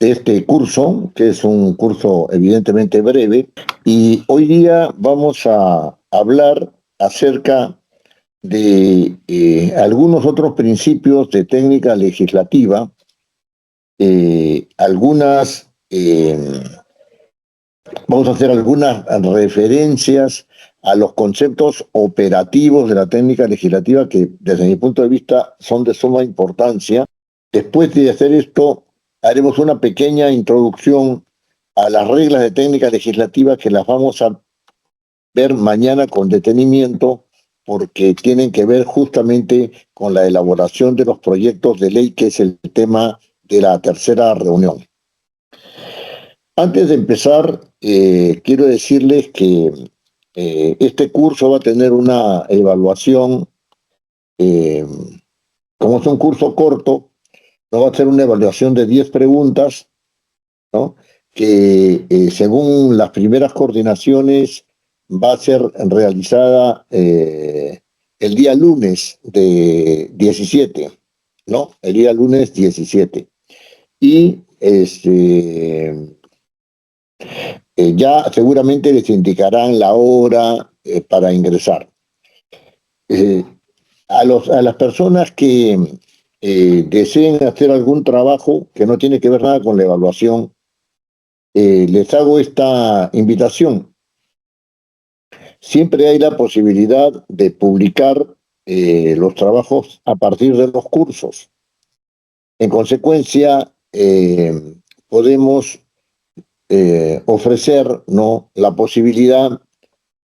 de este curso, que es un curso evidentemente breve, y hoy día vamos a hablar acerca de algunos otros principios de técnica legislativa, vamos a hacer algunas referencias a los conceptos operativos de la técnica legislativa que desde mi punto de vista son de suma importancia. Después de hacer esto, haremos una pequeña introducción a las reglas de técnica legislativa que las vamos a ver mañana con detenimiento porque tienen que ver justamente con la elaboración de los proyectos de ley, que es el tema de la tercera reunión. Antes de empezar, quiero decirles que este curso va a tener una evaluación, como es un curso corto, no va a ser una evaluación de 10 preguntas, ¿no? Que según las primeras coordinaciones va a ser realizada el día lunes de 17, ¿no? El día lunes 17. Y ya seguramente les indicarán la hora para ingresar. A las personas que deseen hacer algún trabajo que no tiene que ver nada con la evaluación, les hago esta invitación. Siempre hay la posibilidad de publicar los trabajos a partir de los cursos. En consecuencia, podemos ofrecer, ¿no?, la posibilidad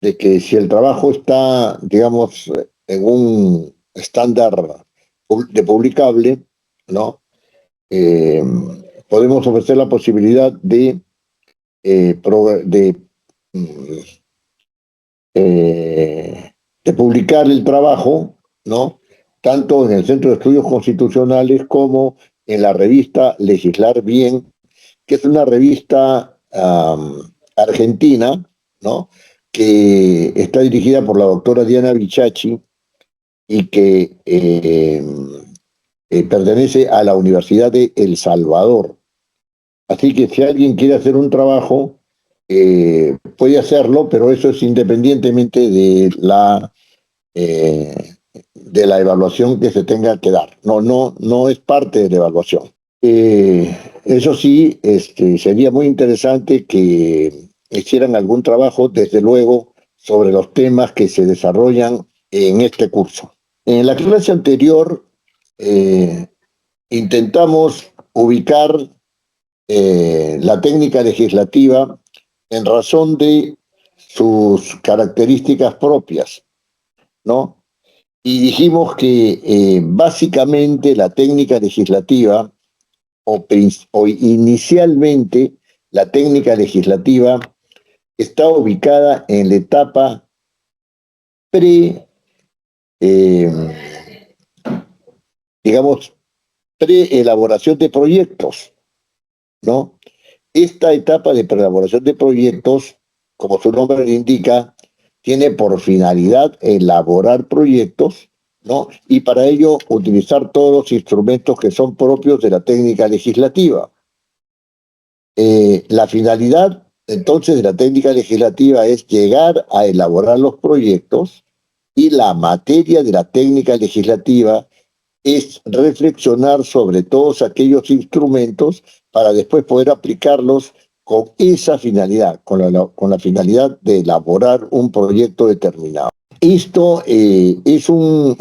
de que si el trabajo está, digamos, en un estándar de publicable, ¿no?, podemos ofrecer la posibilidad de publicar el trabajo, ¿no?, tanto en el Centro de Estudios Constitucionales como en la revista Legislar Bien, que es una revista argentina, ¿no?, que está dirigida por la doctora Diana Bichachi y que pertenece a la Universidad de El Salvador. Así que si alguien quiere hacer un trabajo, puede hacerlo, pero eso es independientemente de la evaluación que se tenga que dar. No es parte de la evaluación. Eso sí, sería muy interesante que hicieran algún trabajo, desde luego, sobre los temas que se desarrollan en este curso. En la clase anterior intentamos ubicar la técnica legislativa en razón de sus características propias, ¿no? Y dijimos que básicamente la técnica legislativa o inicialmente la técnica legislativa está ubicada en la etapa preelaboración de proyectos, ¿no? Esta etapa de preelaboración de proyectos, como su nombre le indica, tiene por finalidad elaborar proyectos, ¿no?, y para ello utilizar todos los instrumentos que son propios de la técnica legislativa. La finalidad, entonces, de la técnica legislativa es llegar a elaborar los proyectos, y la materia de la técnica legislativa es reflexionar sobre todos aquellos instrumentos para después poder aplicarlos con esa finalidad, con la finalidad de elaborar un proyecto determinado. Esto es un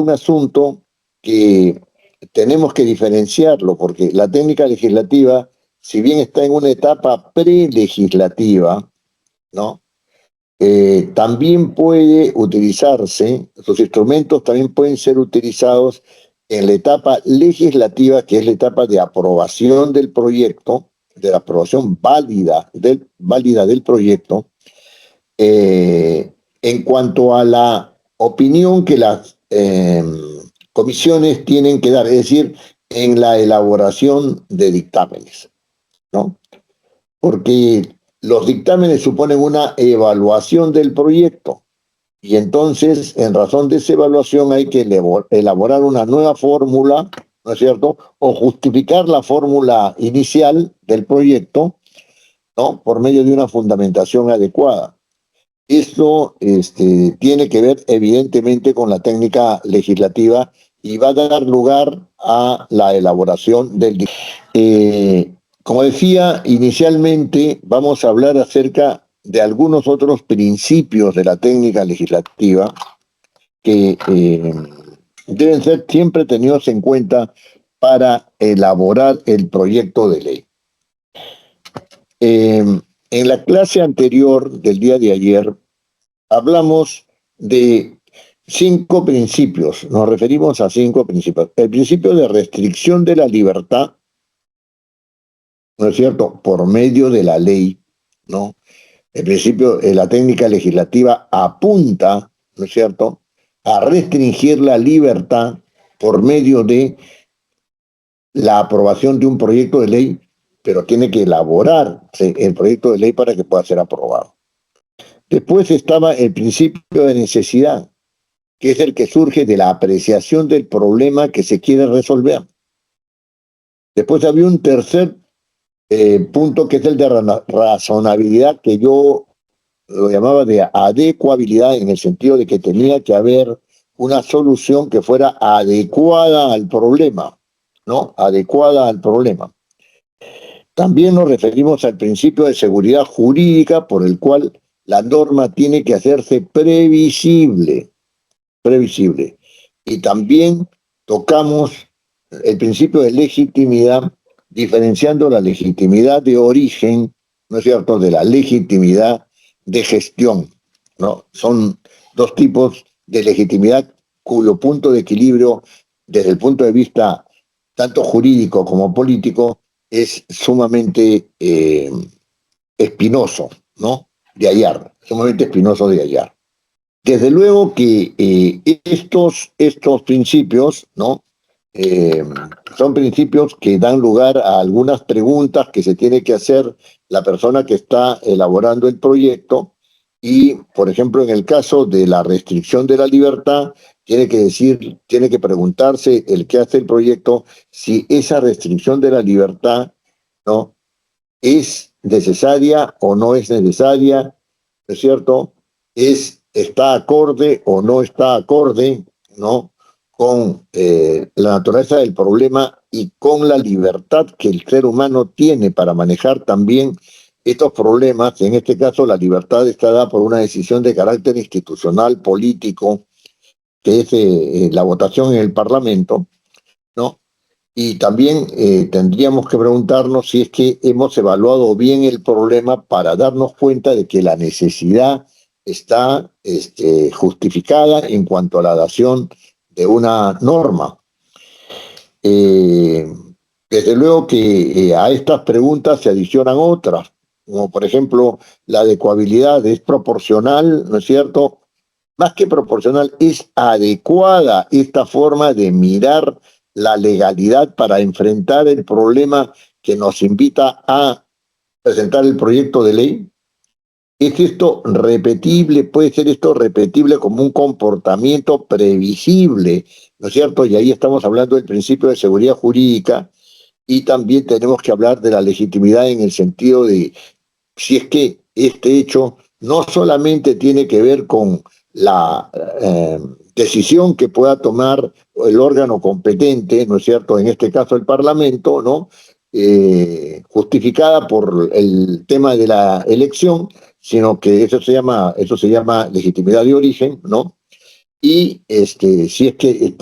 asunto que tenemos que diferenciarlo, porque la técnica legislativa, si bien está en una etapa prelegislativa, ¿no?, también puede utilizarse, sus instrumentos también pueden ser utilizados en la etapa legislativa, que es la etapa de aprobación del proyecto, de la aprobación válida del proyecto, en cuanto a la opinión que las comisiones tienen que dar, es decir, en la elaboración de dictámenes, ¿no? Porque los dictámenes suponen una evaluación del proyecto, y entonces, en razón de esa evaluación, hay que elaborar una nueva fórmula ¿no es cierto? O justificar la fórmula inicial del proyecto, ¿no? Por medio de una fundamentación adecuada. Esto tiene que ver evidentemente con la técnica legislativa y va a dar lugar a la elaboración del dictamen. Como decía inicialmente, vamos a hablar acerca de algunos otros principios de la técnica legislativa que deben ser siempre tenidos en cuenta para elaborar el proyecto de ley. En la clase anterior del día de ayer hablamos de 5 principios, nos referimos a 5 principios. El principio de restricción de la libertad, ¿no es cierto?, por medio de la ley, ¿no? El principio, la técnica legislativa apunta, ¿no es cierto?, a restringir la libertad por medio de la aprobación de un proyecto de ley, pero tiene que elaborarse el proyecto de ley para que pueda ser aprobado. Después estaba el principio de necesidad, que es el que surge de la apreciación del problema que se quiere resolver. Después había un tercer punto, que es el de razonabilidad, que yo lo llamaba de adecuabilidad, en el sentido de que tenía que haber una solución que fuera adecuada al problema, ¿no? Adecuada al problema. También nos referimos al principio de seguridad jurídica, por el cual la norma tiene que hacerse previsible. Y también tocamos el principio de legitimidad, diferenciando la legitimidad de origen, ¿no es cierto?, de la legitimidad de gestión, ¿no? Son 2 tipos de legitimidad cuyo punto de equilibrio, desde el punto de vista tanto jurídico como político, es sumamente espinoso, ¿no?, de hallar, sumamente espinoso de hallar. Desde luego que estos principios, ¿no?, son principios que dan lugar a algunas preguntas que se tiene que hacer la persona que está elaborando el proyecto y, por ejemplo, en el caso de la restricción de la libertad, tiene que preguntarse el que hace el proyecto si esa restricción de la libertad, ¿no?, es necesaria o no es necesaria, ¿no es cierto? Está acorde o no está acorde, ¿no?, con la naturaleza del problema y con la libertad que el ser humano tiene para manejar también estos problemas. En este caso, la libertad está dada por una decisión de carácter institucional, político, que es la votación en el Parlamento, ¿no? Y también tendríamos que preguntarnos si es que hemos evaluado bien el problema para darnos cuenta de que la necesidad está justificada en cuanto a la dación de una norma. Desde luego que a estas preguntas se adicionan otras, como por ejemplo la adecuabilidad. ¿Es proporcional, no es cierto? Más que proporcional, es adecuada esta forma de mirar la legalidad para enfrentar el problema que nos invita a presentar el proyecto de ley. ¿Es esto repetible? ¿Puede ser esto repetible como un comportamiento previsible? ¿No es cierto? Y ahí estamos hablando del principio de seguridad jurídica, y también tenemos que hablar de la legitimidad en el sentido de si es que este hecho no solamente tiene que ver con la decisión que pueda tomar el órgano competente, ¿no es cierto?, en este caso el Parlamento, ¿no?, justificada por el tema de la elección, sino que eso se llama legitimidad de origen, ¿no? Y si es que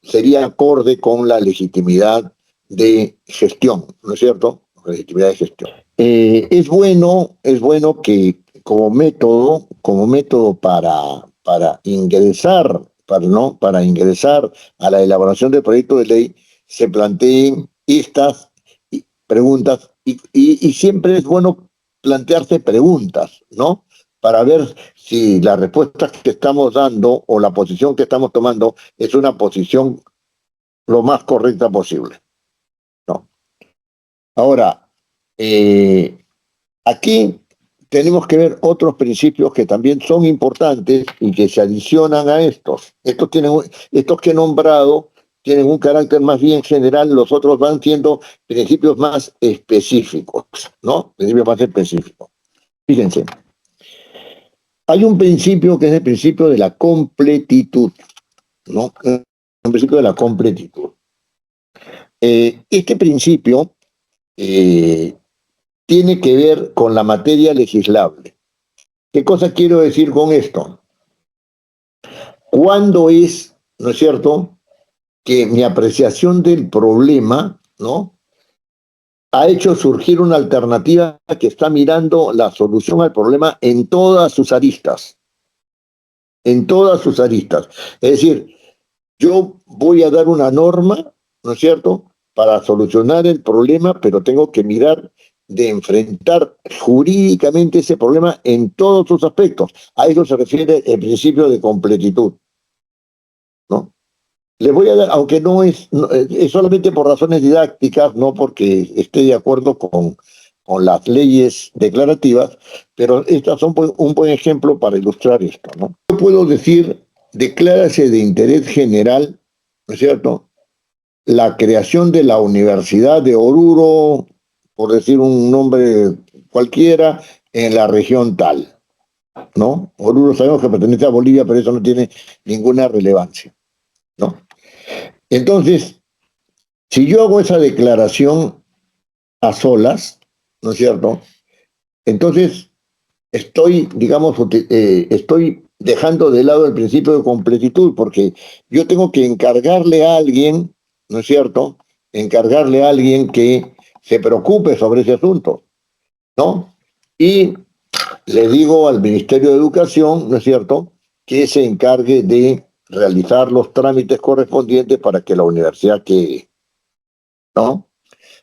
sería acorde con la legitimidad de gestión, ¿no es cierto? Legitimidad de gestión. Es bueno que como método para ingresar, para ingresar a la elaboración del proyecto de ley, se planteen estas preguntas, y siempre es bueno plantearse preguntas, ¿no?, para ver si la respuesta que estamos dando o la posición que estamos tomando es una posición lo más correcta posible, ¿no? Ahora, aquí tenemos que ver otros principios que también son importantes y que se adicionan a estos. Estos que he nombrado tienen un carácter más bien general, los otros van siendo principios más específicos, ¿no? Principios más específicos. Fíjense, hay un principio que es el principio de la completitud, ¿no? Un principio de la completitud. Este principio tiene que ver con la materia legislable. ¿Qué cosa quiero decir con esto? ¿Cuándo es, no es cierto, que mi apreciación del problema, ¿no?, ha hecho surgir una alternativa que está mirando la solución al problema en todas sus aristas? En todas sus aristas. Es decir, yo voy a dar una norma, ¿no es cierto?, para solucionar el problema, pero tengo que mirar de enfrentar jurídicamente ese problema en todos sus aspectos. A eso se refiere el principio de completitud, ¿no? Les voy a dar, aunque es solamente por razones didácticas, no porque esté de acuerdo con las leyes declarativas, pero estas son un buen ejemplo para ilustrar esto, ¿no? Yo puedo decir, declárase de interés general, ¿no es cierto?, la creación de la Universidad de Oruro, por decir un nombre cualquiera, en la región tal, ¿no? Oruro sabemos que pertenece a Bolivia, pero eso no tiene ninguna relevancia, ¿no? Entonces, si yo hago esa declaración a solas, ¿no es cierto?, entonces estoy, digamos, estoy dejando de lado el principio de completitud, porque yo tengo que encargarle a alguien, ¿no es cierto?, encargarle a alguien que se preocupe sobre ese asunto, ¿no? Y le digo al Ministerio de Educación, ¿no es cierto?, que se encargue de realizar los trámites correspondientes para que la universidad quede, ¿no?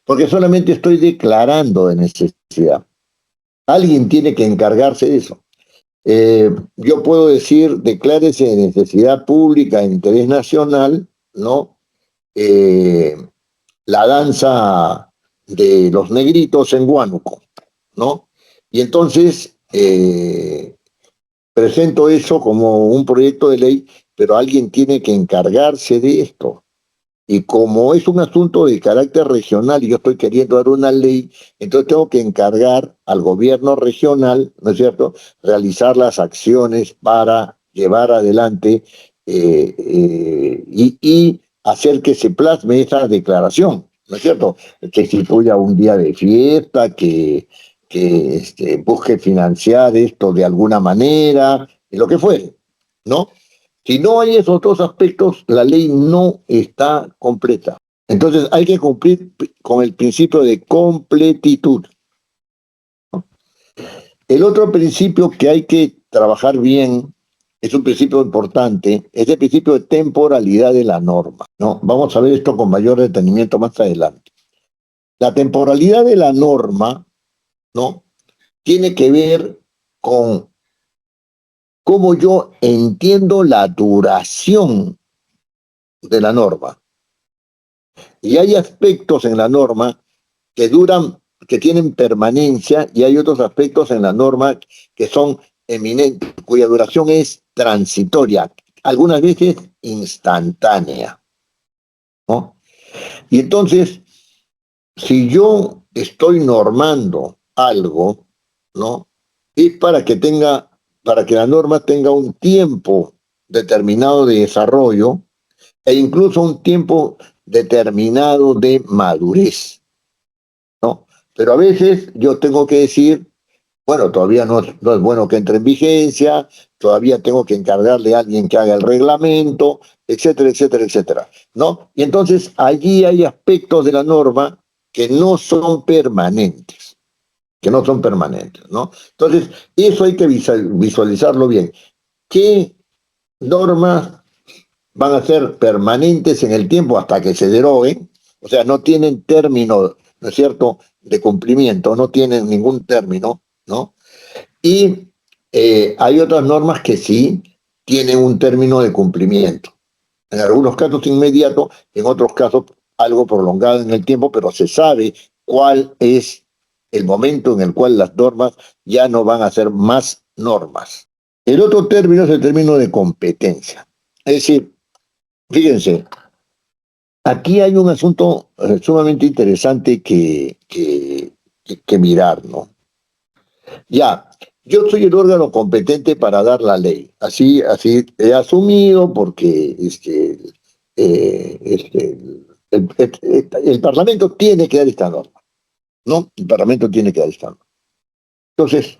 Porque solamente estoy declarando de necesidad. Alguien tiene que encargarse de eso. Yo puedo decir, declárese de necesidad pública, de interés nacional, ¿no? La danza de los negritos en Huánuco, ¿no? Y entonces presento eso como un proyecto de ley, pero alguien tiene que encargarse de esto. Y como es un asunto de carácter regional y yo estoy queriendo dar una ley, entonces tengo que encargar al gobierno regional, ¿no es cierto?, realizar las acciones para llevar adelante y hacer que se plasme esa declaración, ¿no es cierto?, que instituya un día de fiesta, que busque financiar esto de alguna manera, y lo que fuere, ¿no? Si no hay esos dos aspectos, la ley no está completa. Entonces hay que cumplir con el principio de completitud. El otro principio que hay que trabajar bien, es un principio importante, es el principio de temporalidad de la norma, ¿no? Vamos a ver esto con mayor detenimiento más adelante. La temporalidad de la norma, ¿no?, tiene que ver con cómo yo entiendo la duración de la norma. Y hay aspectos en la norma que duran, que tienen permanencia, y hay otros aspectos en la norma que son eminentes, cuya duración es transitoria, algunas veces instantánea, ¿no? Y entonces, si yo estoy normando algo, ¿no?, es para que la norma tenga un tiempo determinado de desarrollo e incluso un tiempo determinado de madurez, ¿no? Pero a veces yo tengo que decir, bueno, todavía no es bueno que entre en vigencia, todavía tengo que encargarle a alguien que haga el reglamento, etcétera, etcétera, etcétera, ¿no? Y entonces allí hay aspectos de la norma que no son permanentes, ¿no? Entonces, eso hay que visualizarlo bien. ¿Qué normas van a ser permanentes en el tiempo hasta que se deroguen? O sea, no tienen término, ¿no es cierto?, de cumplimiento, no tienen ningún término, ¿no? Y hay otras normas que sí tienen un término de cumplimiento. En algunos casos inmediato, en otros casos algo prolongado en el tiempo, pero se sabe cuál es el momento en el cual las normas ya no van a ser más normas. El otro término es el término de competencia. Es decir, fíjense, Aquí hay un asunto sumamente interesante que mirar, ¿no? Ya, yo soy el órgano competente para dar la ley. Así he asumido porque el Parlamento tiene que dar esta norma, ¿no? El Parlamento tiene que dar esta norma. Entonces,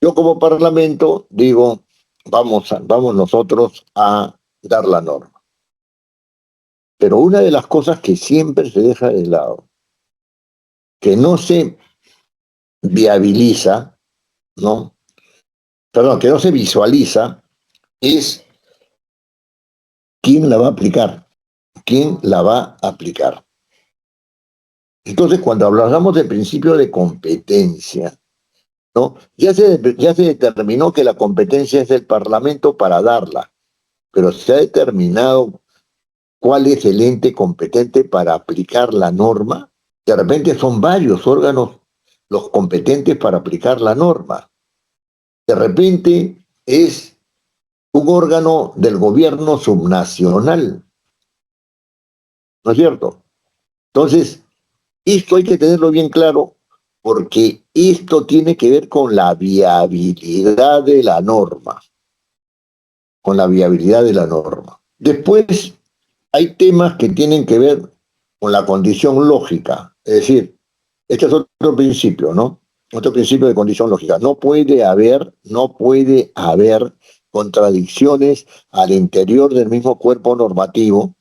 yo como Parlamento digo, vamos nosotros a dar la norma. Pero una de las cosas que siempre se deja de lado, que no se viabiliza, ¿no? Perdón, que no se visualiza, es quién la va a aplicar. ¿Quién la va a aplicar? Entonces, cuando hablamos del principio de competencia, ¿no? Ya se determinó que la competencia es del Parlamento para darla, pero se ha determinado cuál es el ente competente para aplicar la norma. De repente son varios órganos los competentes para aplicar la norma. De repente es un órgano del gobierno subnacional, ¿no es cierto? Entonces, esto hay que tenerlo bien claro porque esto tiene que ver con la viabilidad de la norma, con la viabilidad de la norma. Después hay temas que tienen que ver con la condición lógica, es decir, este es otro principio, ¿no? Otro principio de condición lógica. No puede haber contradicciones al interior del mismo cuerpo normativo,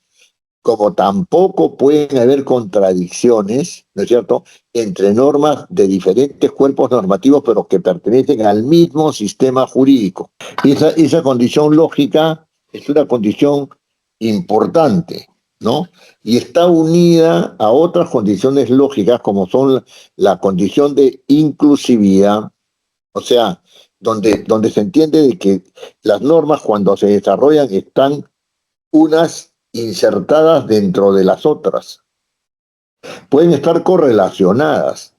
como tampoco pueden haber contradicciones, ¿no es cierto?, entre normas de diferentes cuerpos normativos, pero que pertenecen al mismo sistema jurídico. Esa condición lógica es una condición importante, ¿no? Y está unida a otras condiciones lógicas, como son la condición de inclusividad, o sea, donde se entiende de que las normas cuando se desarrollan están unas insertadas dentro de las otras. Pueden estar correlacionadas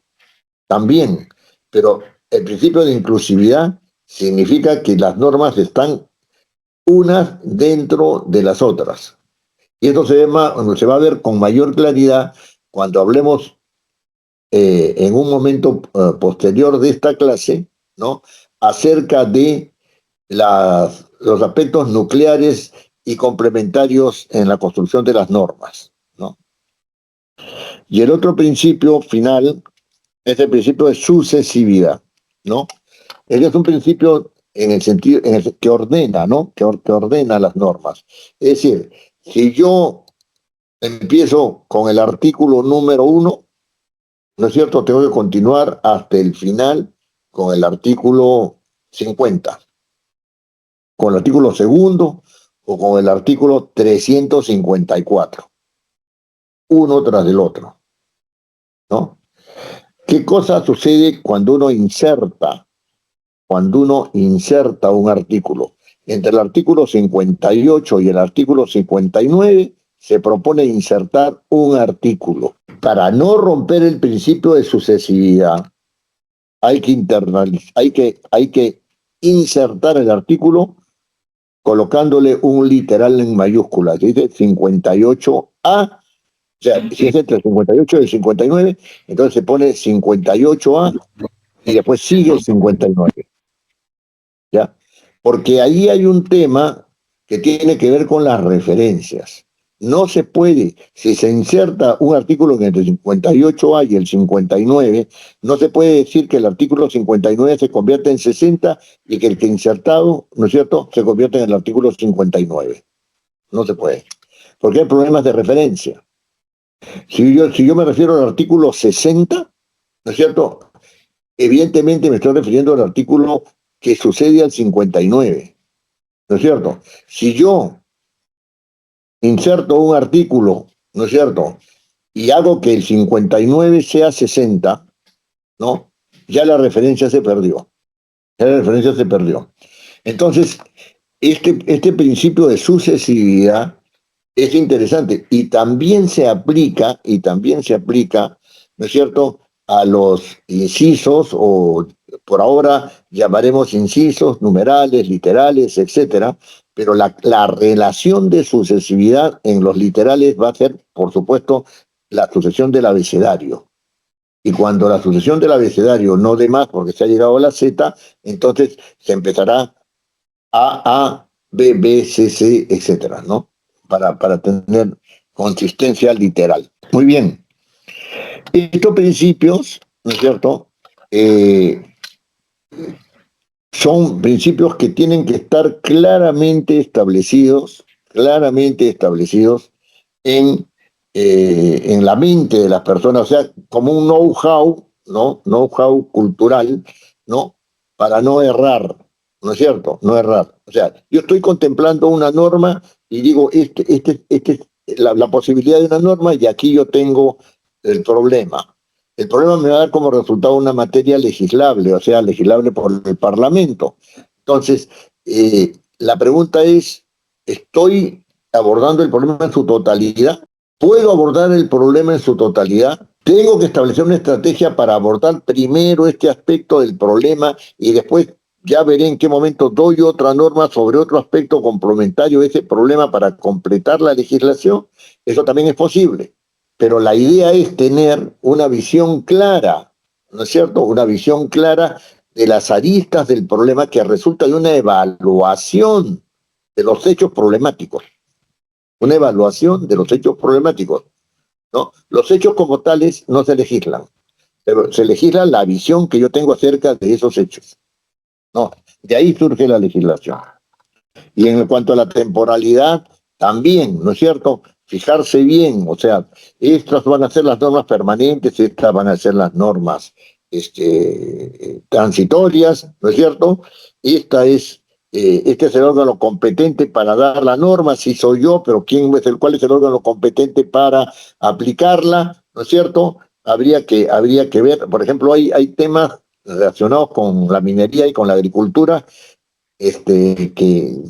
también, pero el principio de inclusividad significa que las normas están unas dentro de las otras. Y esto se va a ver con mayor claridad cuando hablemos en un momento posterior de esta clase, ¿no?, acerca de los aspectos nucleares y complementarios en la construcción de las normas, ¿no? Y el otro principio final es el principio de sucesividad, ¿no? Él es un principio en el sentido que ordena, ¿no? Que ordena las normas. Es decir, si yo empiezo con el artículo número 1, ¿no es cierto? Tengo que continuar hasta el final con el artículo 50, con el artículo segundo o con el artículo 354, uno tras del otro, ¿no? ¿Qué cosa sucede cuando uno inserta un artículo? Entre el artículo 58 y el artículo 59 se propone insertar un artículo. Para no romper el principio de sucesividad, hay que insertar el artículo colocándole un literal en mayúsculas. Dice 58A. O sea, si es entre el 58 y el 59, entonces se pone 58A y después sigue el 59. ¿Ya? Porque ahí hay un tema que tiene que ver con las referencias. No se puede, si se inserta un artículo entre el 58A y el 59, no se puede decir que el artículo 59 se convierte en 60 y que el que insertado, ¿no es cierto?, se convierte en el artículo 59. No se puede. Porque hay problemas de referencia. Si yo me refiero al artículo 60, ¿no es cierto?, evidentemente me estoy refiriendo al artículo que sucede al 59, ¿no es cierto? Si yo inserto un artículo, ¿no es cierto?, y hago que el 59 sea 60, ¿no?, ya la referencia se perdió. Ya la referencia se perdió. Entonces, este principio de sucesividad es interesante y también se aplica, ¿no es cierto?, a los incisos o por ahora llamaremos incisos, numerales, literales, etcétera, pero la relación de sucesividad en los literales va a ser, por supuesto, la sucesión del abecedario. Y cuando la sucesión del abecedario no dé más porque se ha llegado a la Z, entonces se empezará A, B, B, C, C, etcétera, ¿no? Para tener consistencia literal. Muy bien. Estos principios, ¿no es cierto? Son principios que tienen que estar claramente establecidos en la mente de las personas, o sea, como un know-how, ¿no? Know-how cultural, ¿no? Para no errar, ¿no es cierto? No errar. O sea, yo estoy contemplando una norma y digo, la posibilidad de una norma y aquí yo tengo el problema. El problema me va a dar como resultado una materia legislable, o sea, legislable por el Parlamento. Entonces, la pregunta es, ¿estoy abordando el problema en su totalidad? ¿Puedo abordar el problema en su totalidad? Tengo que establecer una estrategia para abordar primero este aspecto del problema y después ya veré en qué momento doy otra norma sobre otro aspecto complementario de ese problema para completar la legislación. Eso también es posible. Pero la idea es tener una visión clara, ¿no es cierto? Una visión clara de las aristas del problema que resulta de una evaluación de los hechos problemáticos. Una evaluación de los hechos problemáticos, ¿no? Los hechos como tales no se legislan, pero se legisla la visión que yo tengo acerca de esos hechos, ¿no? De ahí surge la legislación. Y en cuanto a la temporalidad, también, ¿no es cierto? Fijarse bien, o sea, estas van a ser las normas permanentes, estas van a ser las normas transitorias, ¿no es cierto? Este es el órgano competente para dar la norma, si soy yo, pero ¿cuál es el órgano competente para aplicarla? ¿No es cierto? Habría que ver, por ejemplo, hay temas relacionados con la minería y con la agricultura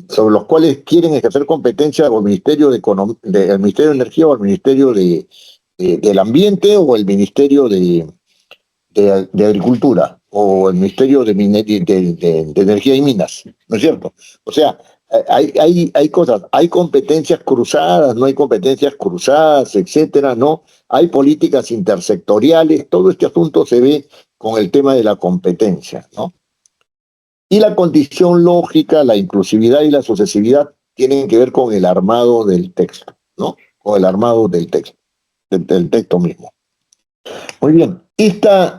sobre los cuales quieren ejercer competencia o el Ministerio el Ministerio de Energía o el Ministerio del Ambiente o el Ministerio de Agricultura o el Ministerio de Energía y Minas, ¿no es cierto? O sea, hay cosas, hay competencias cruzadas, no hay competencias cruzadas, etcétera, ¿no? Hay políticas intersectoriales, todo este asunto se ve con el tema de la competencia, ¿no? Y la condición lógica, la inclusividad y la sucesividad tienen que ver con el armado del texto, ¿no? Con el armado del texto, del texto mismo. Muy bien. Estos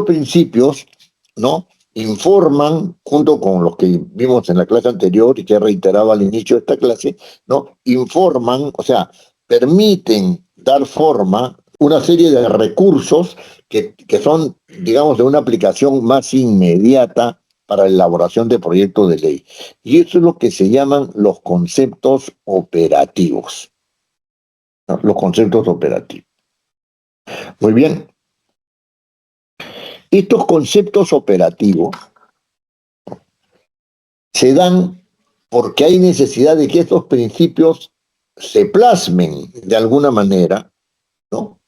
principios, ¿no? Informan, junto con los que vimos en la clase anterior y que he reiterado al inicio de esta clase, ¿no? Informan, o sea, permiten dar forma una serie de recursos que son, digamos, de una aplicación más inmediata para la elaboración de proyectos de ley. Y eso es lo que se llaman los conceptos operativos, ¿no? Los conceptos operativos. Muy bien. Estos conceptos operativos se dan porque hay necesidad de que estos principios se plasmen de alguna manera, ¿no?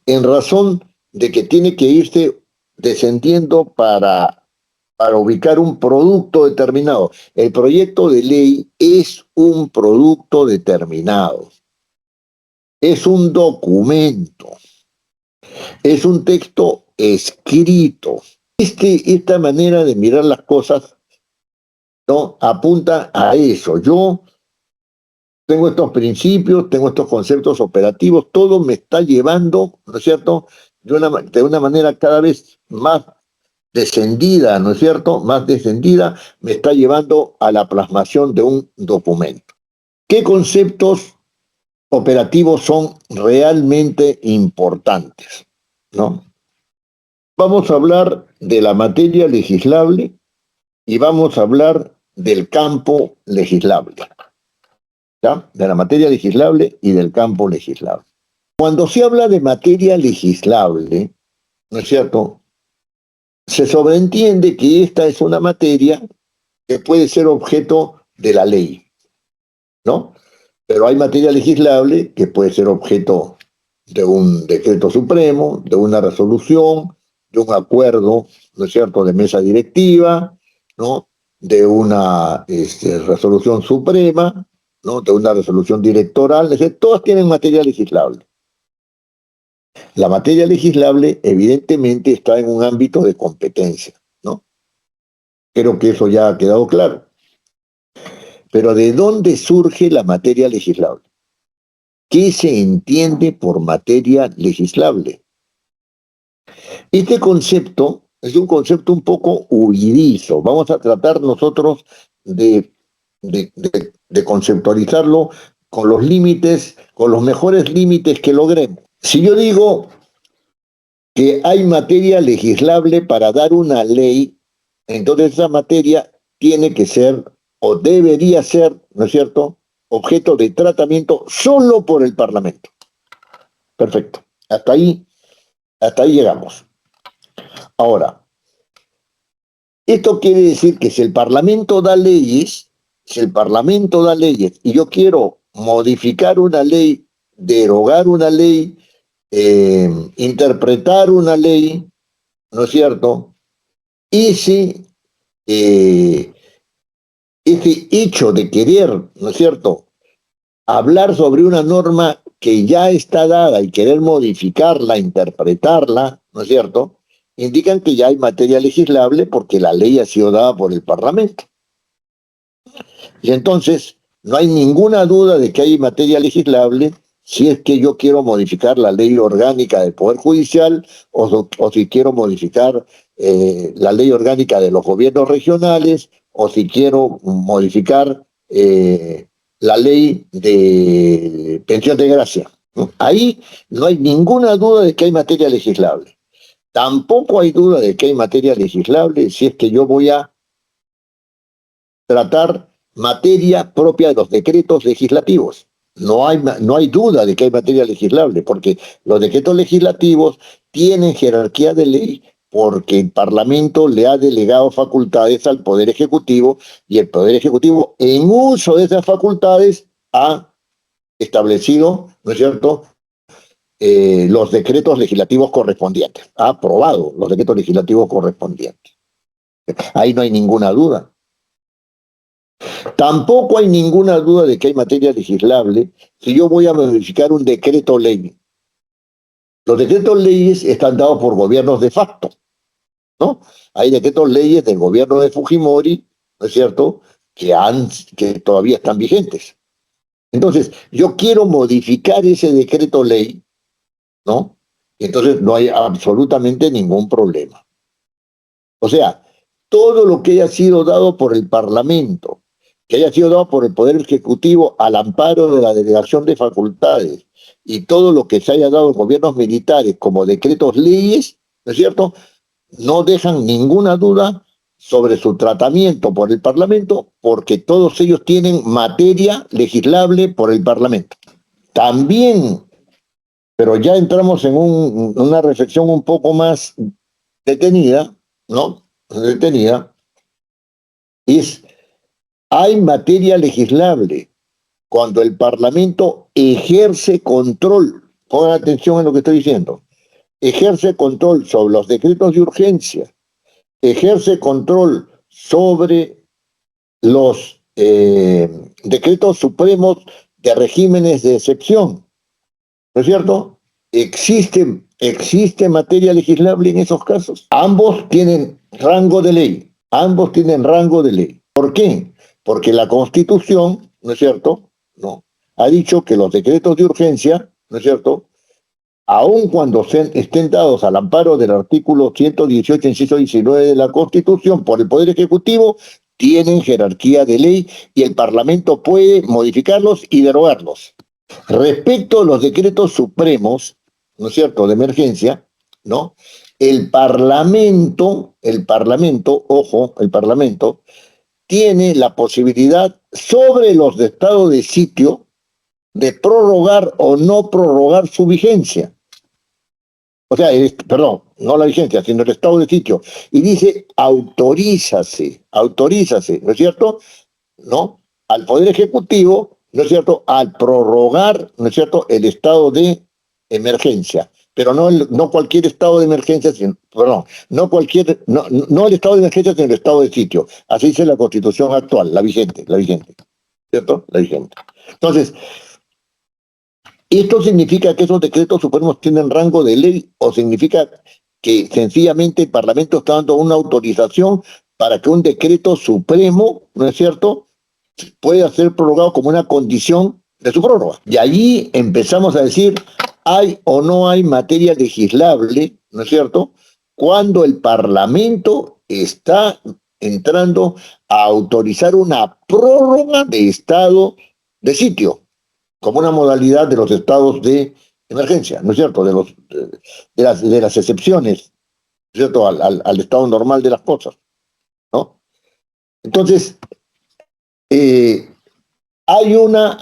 En razón de que tiene que irse descendiendo para ubicar un producto determinado. El proyecto de ley es un producto determinado, es un documento, es un texto escrito. Esta manera de mirar las cosas, ¿no? Apunta a eso. Yo tengo estos principios, tengo estos conceptos operativos, todo me está llevando, ¿no es cierto?, de una manera cada vez más descendida, ¿no es cierto?, más descendida, me está llevando a la plasmación de un documento. ¿Qué conceptos operativos son realmente importantes, ¿no? Vamos a hablar de la materia legislable y vamos a hablar del campo legislable, ¿ya? De la materia legislable y del campo legislable. Cuando se habla de materia legislable, ¿no es cierto?, se sobreentiende que esta es una materia que puede ser objeto de la ley, ¿no? Pero hay materia legislable que puede ser objeto de un decreto supremo, de una resolución, de un acuerdo, ¿no es cierto?, de mesa directiva, ¿no?, de una resolución suprema, ¿no?, de una resolución directoral, es decir, todas tienen materia legislable. La materia legislable evidentemente está en un ámbito de competencia, ¿no? Creo que eso ya ha quedado claro. Pero ¿de dónde surge la materia legislable? ¿Qué se entiende por materia legislable? Este concepto es un concepto un poco huidizo. Vamos a tratar nosotros de conceptualizarlo con los límites, con los mejores límites que logremos. Si yo digo que hay materia legislable para dar una ley, entonces esa materia tiene que ser o debería ser, ¿no es cierto?, objeto de tratamiento solo por el Parlamento. Perfecto. Hasta ahí llegamos. Ahora, esto quiere decir que si el Parlamento da leyes, y yo quiero modificar una ley, derogar una ley, interpretar una ley, ¿no es cierto? Ese hecho de querer, ¿no es cierto?, hablar sobre una norma que ya está dada y querer modificarla, interpretarla, ¿no es cierto?, indican que ya hay materia legislable porque la ley ha sido dada por el Parlamento. Y entonces no hay ninguna duda de que hay materia legislable si es que yo quiero modificar la ley orgánica del Poder Judicial o si quiero modificar la ley orgánica de los gobiernos regionales o si quiero modificar la ley de pensión de gracia. Ahí no hay ninguna duda de que hay materia legislable. Tampoco hay duda de que hay materia legislable si es que yo voy a tratar materia propia de los decretos legislativos. No hay duda de que hay materia legislable, porque los decretos legislativos tienen jerarquía de ley porque el Parlamento le ha delegado facultades al Poder Ejecutivo y el Poder Ejecutivo, en uso de esas facultades, ha establecido, ¿no es cierto?, los decretos legislativos correspondientes. Ha aprobado los decretos legislativos correspondientes. Ahí no hay ninguna duda. Tampoco hay ninguna duda de que hay materia legislable si yo voy a modificar un decreto ley. Los decretos leyes están dados por gobiernos de facto, ¿no? Hay decretos leyes del gobierno de Fujimori, ¿no es cierto?, que todavía están vigentes. Entonces, yo quiero modificar ese decreto ley, ¿no? Y entonces no hay absolutamente ningún problema. O sea, todo lo que haya sido dado por el Parlamento, que haya sido dado por el Poder Ejecutivo al amparo de la delegación de facultades, y todo lo que se haya dado en gobiernos militares como decretos leyes, ¿no es cierto?, no dejan ninguna duda sobre su tratamiento por el Parlamento, porque todos ellos tienen materia legislable por el Parlamento. También, pero ya entramos en una reflexión un poco más detenida, ¿no?, hay materia legislable cuando el Parlamento ejerce control. Pongan atención en lo que estoy diciendo. Ejerce control sobre los decretos de urgencia, ejerce control sobre los decretos supremos de regímenes de excepción. ¿No es cierto? ¿Existe materia legislable en esos casos? Ambos tienen rango de ley. ¿Por qué? Porque la Constitución, ¿no es cierto?, no, ha dicho que los decretos de urgencia, ¿no es cierto?, aun cuando estén dados al amparo del artículo 118, inciso 19 de la Constitución por el Poder Ejecutivo, tienen jerarquía de ley y el Parlamento puede modificarlos y derogarlos. Respecto a los decretos supremos, ¿no es cierto?, de emergencia, ¿no?, el Parlamento, tiene la posibilidad sobre los de estado de sitio de prorrogar o no prorrogar su vigencia. O sea, perdón, no la vigencia, sino el estado de sitio. Y dice, autorízase, ¿no es cierto?, ¿no?, al Poder Ejecutivo, ¿no es cierto?, al prorrogar, ¿no es cierto?, el estado de emergencia. pero no cualquier estado de emergencia, perdón, no el estado de emergencia, sino el estado de sitio. Así dice la Constitución actual, la vigente, ¿cierto? La vigente. Entonces, ¿esto significa que esos decretos supremos tienen rango de ley o significa que sencillamente el Parlamento está dando una autorización para que un decreto supremo, ¿no es cierto?, pueda ser prorrogado como una condición de su prórroga? Y allí empezamos a decir, ¿hay o no hay materia legislable, ¿no es cierto?, cuando el Parlamento está entrando a autorizar una prórroga de estado de sitio, como una modalidad de los estados de emergencia, ¿no es cierto?, de las excepciones, ¿no es cierto?, al estado normal de las cosas, ¿no? Entonces, hay una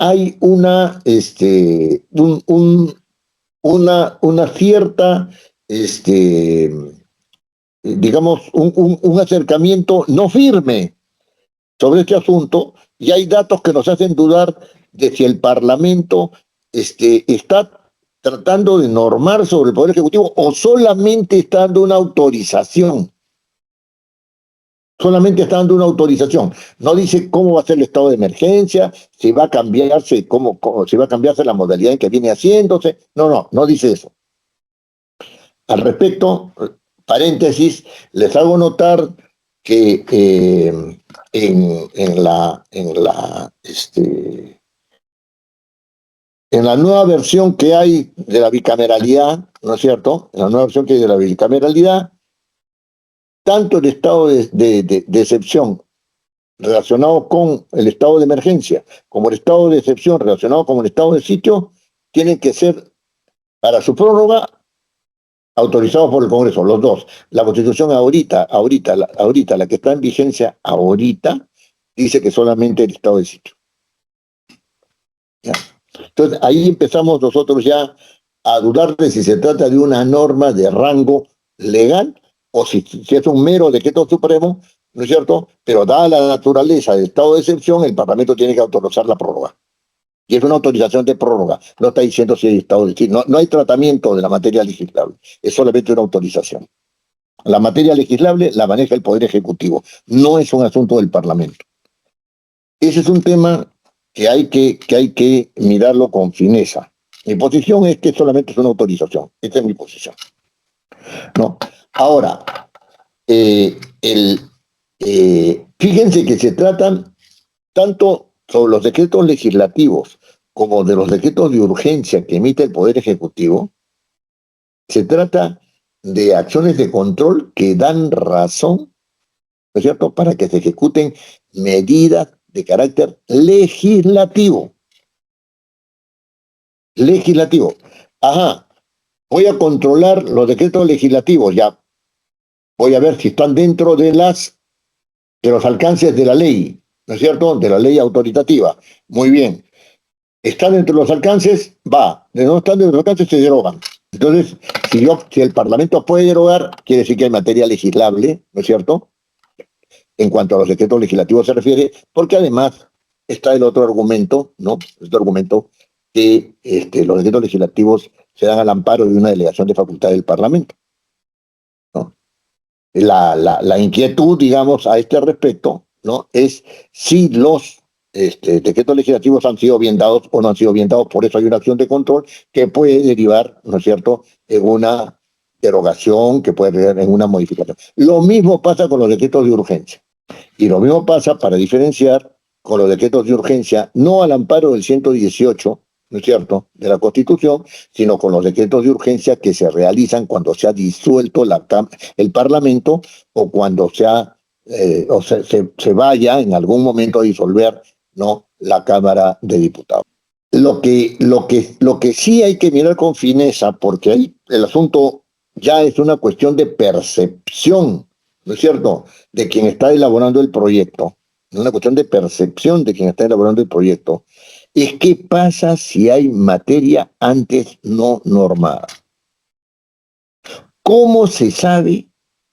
cierta, digamos, un acercamiento no firme sobre este asunto, y hay datos que nos hacen dudar de si el Parlamento está tratando de normar sobre el Poder Ejecutivo o solamente está dando una autorización. Solamente está dando una autorización. No dice cómo va a ser el estado de emergencia, si va a cambiarse, si va a cambiarse la modalidad en que viene haciéndose. No dice eso. Al respecto, paréntesis, les hago notar que en la nueva versión que hay de la bicameralidad, ¿no es cierto?, en la nueva versión que hay de la bicameralidad, tanto el estado de excepción relacionado con el estado de emergencia, como el estado de excepción relacionado con el estado de sitio, tienen que ser, para su prórroga, autorizados por el Congreso, los dos. La Constitución ahorita, la que está en vigencia ahorita, dice que solamente el estado de sitio. ¿Ya? Entonces, ahí empezamos nosotros ya a dudar de si se trata de una norma de rango legal o si es un mero decreto supremo, ¿no es cierto? Pero dada la naturaleza del estado de excepción, el Parlamento tiene que autorizar la prórroga. Y es una autorización de prórroga. No está diciendo si hay estado de excepción. No hay tratamiento de la materia legislable. Es solamente una autorización. La materia legislable la maneja el Poder Ejecutivo. No es un asunto del Parlamento. Ese es un tema que hay que mirarlo con fineza. Mi posición es que solamente es una autorización. Esta es mi posición. ¿No? Ahora, fíjense que se tratan tanto sobre los decretos legislativos como de los decretos de urgencia que emite el Poder Ejecutivo. Se trata de acciones de control que dan razón, ¿no es cierto?, para que se ejecuten medidas de carácter legislativo. Legislativo. Ajá, voy a controlar los decretos legislativos, ya. Voy a ver si están dentro de los alcances de la ley, ¿no es cierto?, de la ley autoritativa. Muy bien. Están dentro de los alcances, va. De no están dentro de los alcances, se derogan. Entonces, si el Parlamento puede derogar, quiere decir que hay materia legislable, ¿no es cierto?, en cuanto a los decretos legislativos se refiere, porque además está el otro argumento, ¿no? Este argumento que los decretos legislativos se dan al amparo de una delegación de facultad del Parlamento, ¿no? La inquietud, digamos, a este respecto, ¿no?, es si los decretos legislativos han sido bien dados o no han sido bien dados. Por eso hay una acción de control que puede derivar, ¿no es cierto?, en una derogación, que puede derivar en una modificación. Lo mismo pasa con los decretos de urgencia. Y lo mismo pasa, para diferenciar, con los decretos de urgencia, no al amparo del 118, ¿no es cierto?, de la Constitución, sino con los decretos de urgencia que se realizan cuando se ha disuelto el Parlamento o cuando se vaya en algún momento a disolver, ¿no?, la Cámara de Diputados. Lo que sí hay que mirar con fineza, porque ahí el asunto ya es una cuestión de percepción, ¿no es cierto?, de quien está elaborando el proyecto. Es una cuestión de percepción de quien está elaborando el proyecto. Es qué pasa si hay materia antes no normada. ¿Cómo se sabe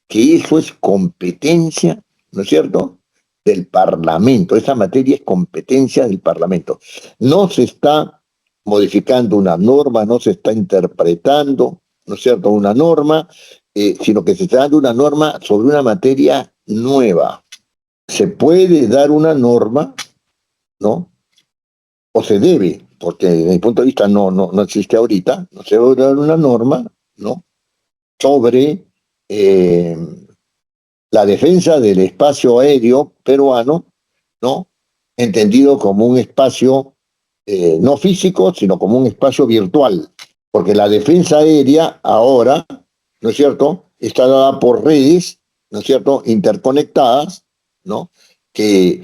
que eso es competencia, ¿no es cierto?, del Parlamento? Esa materia es competencia del Parlamento. No se está modificando una norma, no se está interpretando, ¿no es cierto?, una norma, sino que se está dando una norma sobre una materia nueva. Se puede dar una norma, ¿no? O se debe, porque desde mi punto de vista no existe ahorita, no se debe dar una norma, ¿no?, sobre la defensa del espacio aéreo peruano, ¿no?, entendido como un espacio no físico, sino como un espacio virtual, porque la defensa aérea ahora, ¿no es cierto?, está dada por redes, ¿no es cierto?, interconectadas, ¿no?, que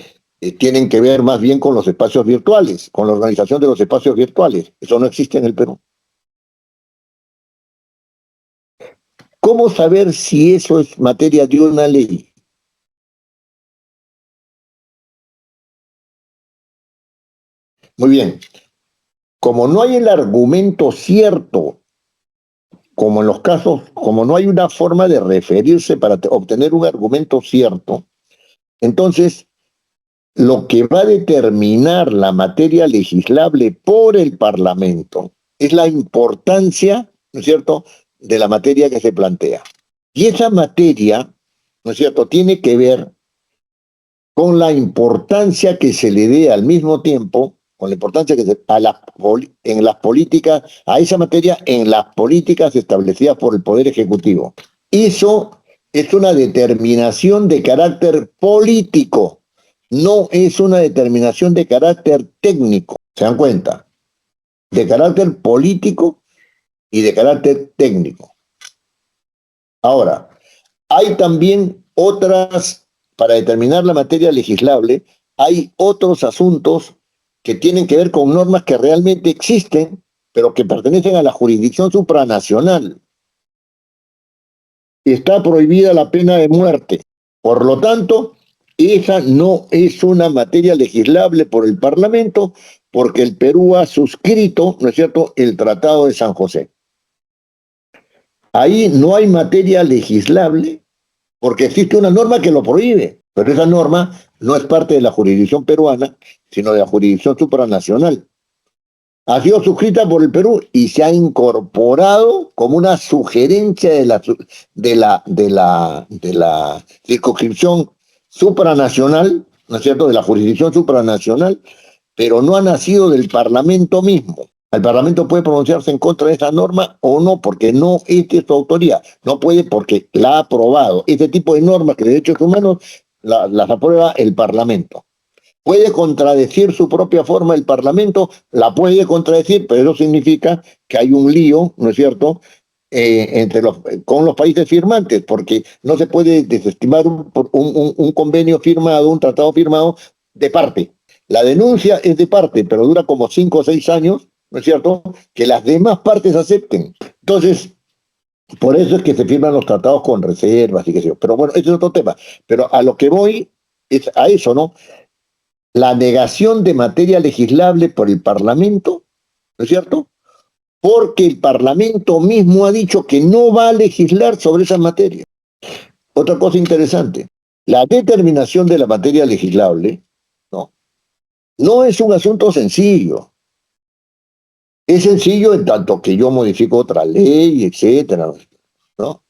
tienen que ver más bien con los espacios virtuales, con la organización de los espacios virtuales. Eso no existe en el Perú. ¿Cómo saber si eso es materia de una ley? Muy bien. Como no hay el argumento cierto, como en los casos, como no hay una forma de referirse para obtener un argumento cierto, entonces lo que va a determinar la materia legislable por el Parlamento es la importancia, ¿no es cierto?, de la materia que se plantea. Y esa materia, ¿no es cierto?, tiene que ver con la importancia que se le dé al mismo tiempo, con la importancia que se en las políticas, a esa materia en las políticas establecidas por el Poder Ejecutivo. Eso es una determinación de carácter político, no es una determinación de carácter técnico. ¿Se dan cuenta? De carácter político y de carácter técnico. Ahora, hay también otras, para determinar la materia legislable, hay otros asuntos que tienen que ver con normas que realmente existen, pero que pertenecen a la jurisdicción supranacional. Está prohibida la pena de muerte. Por lo tanto, esa no es una materia legislable por el Parlamento, porque el Perú ha suscrito, ¿no es cierto?, el Tratado de San José. Ahí no hay materia legislable porque existe una norma que lo prohíbe, pero esa norma no es parte de la jurisdicción peruana, sino de la jurisdicción supranacional. Ha sido suscrita por el Perú y se ha incorporado como una sugerencia de la circunscripción supranacional, ¿no es cierto?, de la jurisdicción supranacional, pero no ha nacido del Parlamento mismo. El Parlamento puede pronunciarse en contra de esa norma o no, porque no es de su autoría. No puede porque la ha aprobado. Este tipo de normas que de derechos humanos las aprueba el Parlamento. ¿Puede contradecir su propia forma el Parlamento? La puede contradecir, pero eso significa que hay un lío, ¿no es cierto?, con los países firmantes, porque no se puede desestimar un convenio firmado, un tratado firmado de parte. La denuncia es de parte, pero dura como 5 o 6 años, ¿no es cierto?, que las demás partes acepten. Entonces, por eso es que se firman los tratados con reservas y qué sé yo. Pero bueno, ese es otro tema. Pero a lo que voy es a eso, ¿no? La negación de materia legislable por el Parlamento, ¿no es cierto?, porque el Parlamento mismo ha dicho que no va a legislar sobre esa materia. Otra cosa interesante, la determinación de la materia legislable, no es un asunto sencillo. Es sencillo en tanto que yo modifico otra ley, etcétera, ¿no?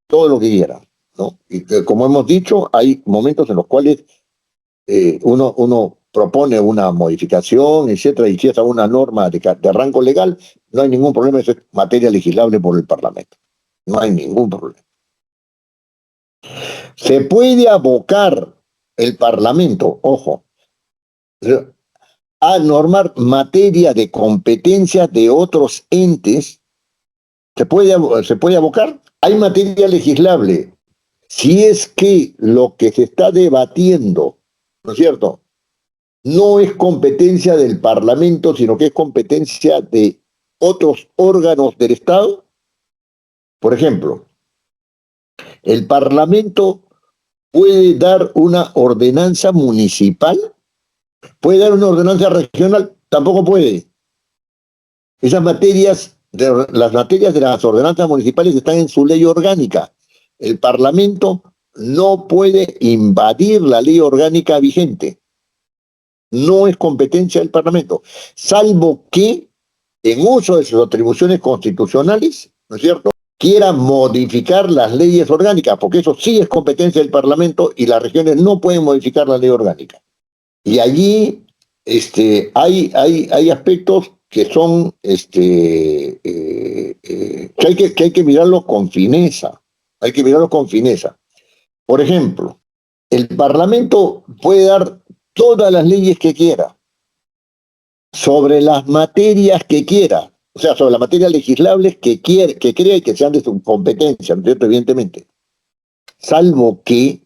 Todo lo que quiera, ¿no? Y que, como hemos dicho, hay momentos en los cuales uno propone una modificación, etcétera, y si es una norma de rango legal, no hay ningún problema, eso es materia legislable por el Parlamento. No hay ningún problema. Se puede abocar el Parlamento, ojo, a normar materia de competencia de otros entes. ¿Se puede abocar? Hay materia legislable. Si es que lo que se está debatiendo, ¿no es cierto?, no es competencia del Parlamento, sino que es competencia de otros órganos del Estado. Por ejemplo, el Parlamento puede dar una ordenanza municipal, puede dar una ordenanza regional, tampoco puede. Esas materias, las materias de las ordenanzas municipales están en su ley orgánica. El Parlamento no puede invadir la ley orgánica vigente. No es competencia del Parlamento, salvo que en uso de sus atribuciones constitucionales, ¿no es cierto?, quiera modificar las leyes orgánicas, porque eso sí es competencia del Parlamento y las regiones no pueden modificar la ley orgánica. Y allí hay aspectos que son que hay que mirarlos con fineza. Hay que mirarlos con fineza. Por ejemplo, el Parlamento puede dar todas las leyes que quiera, sobre las materias que quiera, o sea, sobre las materias legislables que crea y que sean de su competencia, ¿no es cierto? Evidentemente, salvo que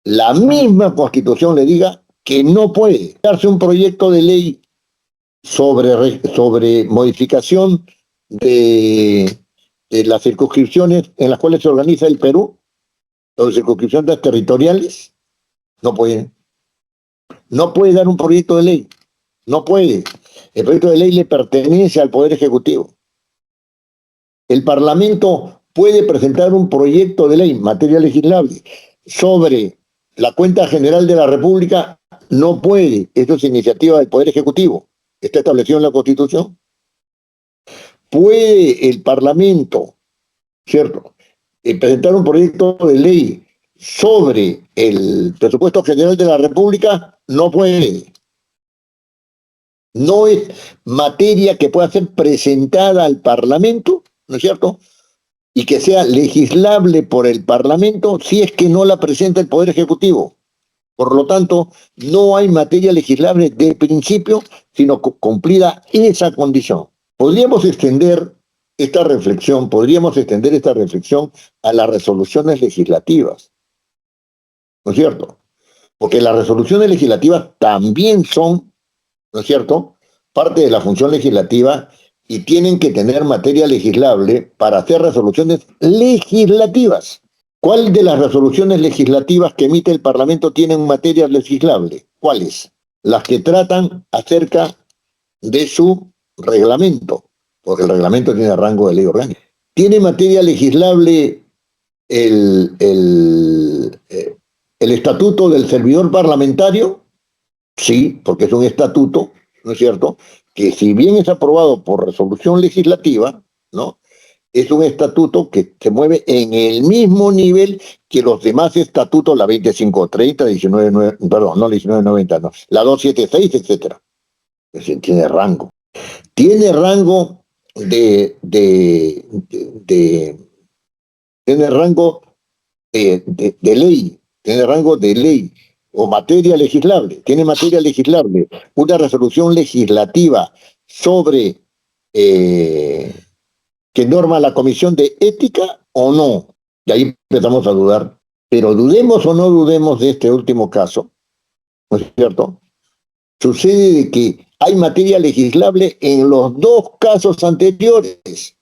la misma Constitución le diga que no puede darse un proyecto de ley sobre modificación de, de las circunscripciones en las cuales se organiza el Perú, sobre circunscripciones territoriales, no puede. No puede dar un proyecto de ley, no puede. El proyecto de ley le pertenece al Poder Ejecutivo. El Parlamento puede presentar un proyecto de ley, materia legislable, sobre la cuenta general de la República, no puede. Esto es iniciativa del Poder Ejecutivo. Está establecido en la Constitución. Puede el Parlamento, ¿cierto?, presentar un proyecto de ley sobre el presupuesto general de la República, no puede. No es materia que pueda ser presentada al Parlamento, ¿no es cierto?, y que sea legislable por el Parlamento si es que no la presenta el Poder Ejecutivo. Por lo tanto, no hay materia legislable de principio, sino cumplida esa condición. Podríamos extender esta reflexión a las resoluciones legislativas, ¿no es cierto? Porque las resoluciones legislativas también son, ¿no es cierto?, parte de la función legislativa y tienen que tener materia legislable para hacer resoluciones legislativas. ¿Cuál de las resoluciones legislativas que emite el Parlamento tienen materia legislable? ¿Cuáles? Las que tratan acerca de su reglamento, porque el reglamento tiene rango de ley orgánica. ¿Tiene materia legislable el estatuto del servidor parlamentario? Sí, porque es un estatuto, ¿no es cierto?, que si bien es aprobado por resolución legislativa, ¿no?, es un estatuto que se mueve en el mismo nivel que los demás estatutos, la 2530, 19, perdón, no la 1990, no, la 276, etcétera. Es decir, tiene rango. Tiene rango de tiene rango de ley, tiene rango de ley o materia legislable, tiene materia legislable, una resolución legislativa sobre que norma la Comisión de Ética o no. Y ahí empezamos a dudar. Pero dudemos o no dudemos de este último caso, ¿no es cierto? Sucede de que hay materia legislable en los dos casos anteriores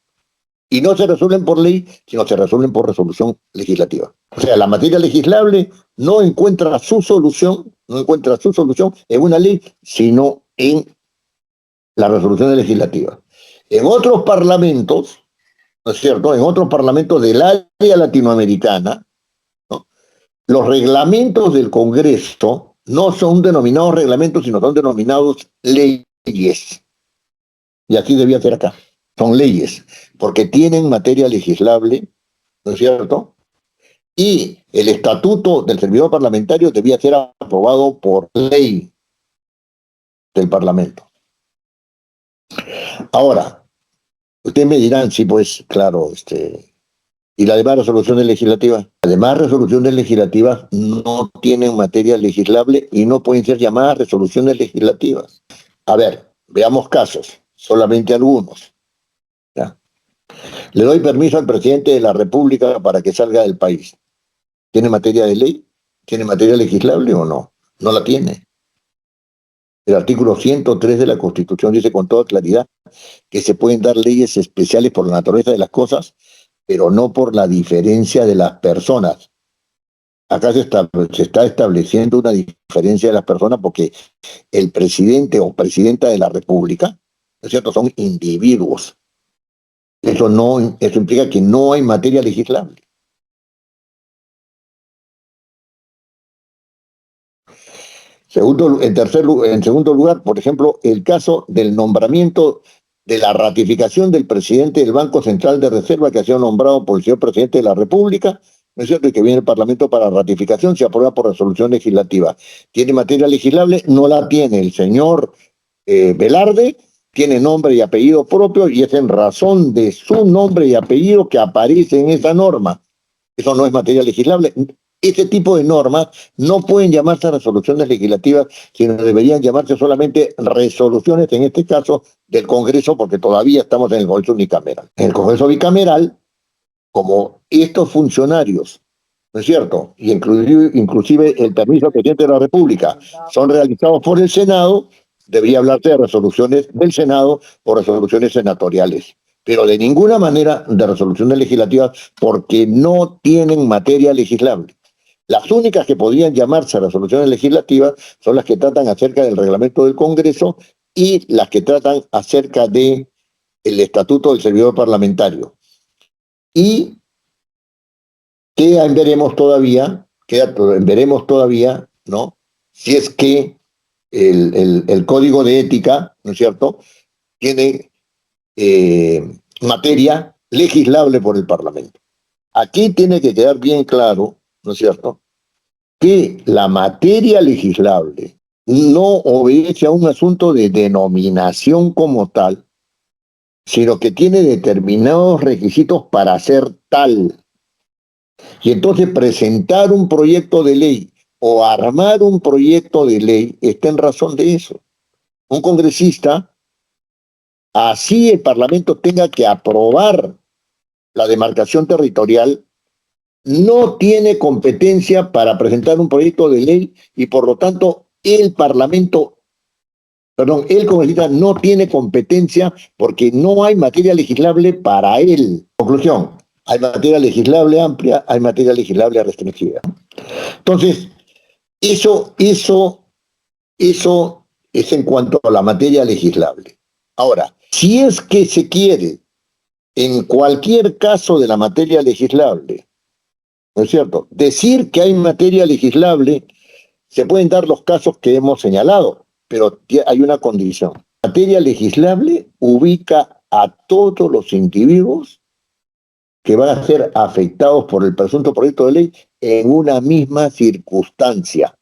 y no se resuelven por ley, sino se resuelven por resolución legislativa. O sea, la materia legislable no encuentra su solución en una ley, sino en las resoluciones legislativas. En otros parlamentos, ¿no es cierto?, en otros parlamentos del área latinoamericana, ¿no?, los reglamentos del Congreso no son denominados reglamentos, sino son denominados leyes. Y así debía ser acá. Son leyes, porque tienen materia legislable, ¿no es cierto? Y el estatuto del servidor parlamentario debía ser aprobado por ley del Parlamento. Ahora, ustedes me dirán, sí, pues, claro, ¿y las demás resoluciones legislativas? Las demás resoluciones legislativas no tienen materia legislable y no pueden ser llamadas resoluciones legislativas. A ver, veamos casos, solamente algunos. ¿Ya? Le doy permiso al presidente de la República para que salga del país. ¿Tiene materia de ley? ¿Tiene materia legislable o no? No la tiene. El artículo 103 de la Constitución dice con toda claridad que se pueden dar leyes especiales por la naturaleza de las cosas, pero no por la diferencia de las personas. Acá se está estableciendo una diferencia de las personas porque el presidente o presidenta de la República, ¿no es cierto?, son individuos. Eso implica que no hay materia legislable. En segundo lugar, por ejemplo, el caso del nombramiento de la ratificación del presidente del Banco Central de Reserva, que ha sido nombrado por el señor presidente de la República, ¿no es cierto?, y que viene el Parlamento para ratificación, se aprueba por resolución legislativa. ¿Tiene materia legislable? No la tiene el señor Velarde, tiene nombre y apellido propio, y es en razón de su nombre y apellido que aparece en esa norma. Eso no es materia legislable. Este tipo de normas no pueden llamarse resoluciones legislativas, sino deberían llamarse solamente resoluciones, en este caso, del Congreso, porque todavía estamos en el Congreso bicameral. En el Congreso bicameral, como estos funcionarios, ¿no es cierto?, y inclusive el permiso del presidente de la República, son realizados por el Senado, debería hablarse de resoluciones del Senado o resoluciones senatoriales, pero de ninguna manera de resoluciones legislativas, porque no tienen materia legislable. Las únicas que podrían llamarse resoluciones legislativas son las que tratan acerca del reglamento del Congreso y las que tratan acerca del estatuto del servidor parlamentario. Y veremos todavía, ¿no?, si es que el código de ética, ¿no es cierto?, tiene materia legislable por el Parlamento. Aquí tiene que quedar bien claro, ¿no es cierto?, que la materia legislable no obedece a un asunto de denominación como tal, sino que tiene determinados requisitos para ser tal. Y entonces presentar un proyecto de ley o armar un proyecto de ley está en razón de eso. Un congresista, así el Parlamento tenga que aprobar la demarcación territorial, no tiene competencia para presentar un proyecto de ley y por lo tanto el congresista no tiene competencia porque no hay materia legislable para él. Conclusión, hay materia legislable amplia, hay materia legislable restringida. Entonces, eso es en cuanto a la materia legislable. Ahora, si es que se quiere, en cualquier caso de la materia legislable, ¿no es cierto?, decir que hay materia legislable, se pueden dar los casos que hemos señalado, pero hay una condición. Materia legislable ubica a todos los individuos que van a ser afectados por el presunto proyecto de ley en una misma circunstancia.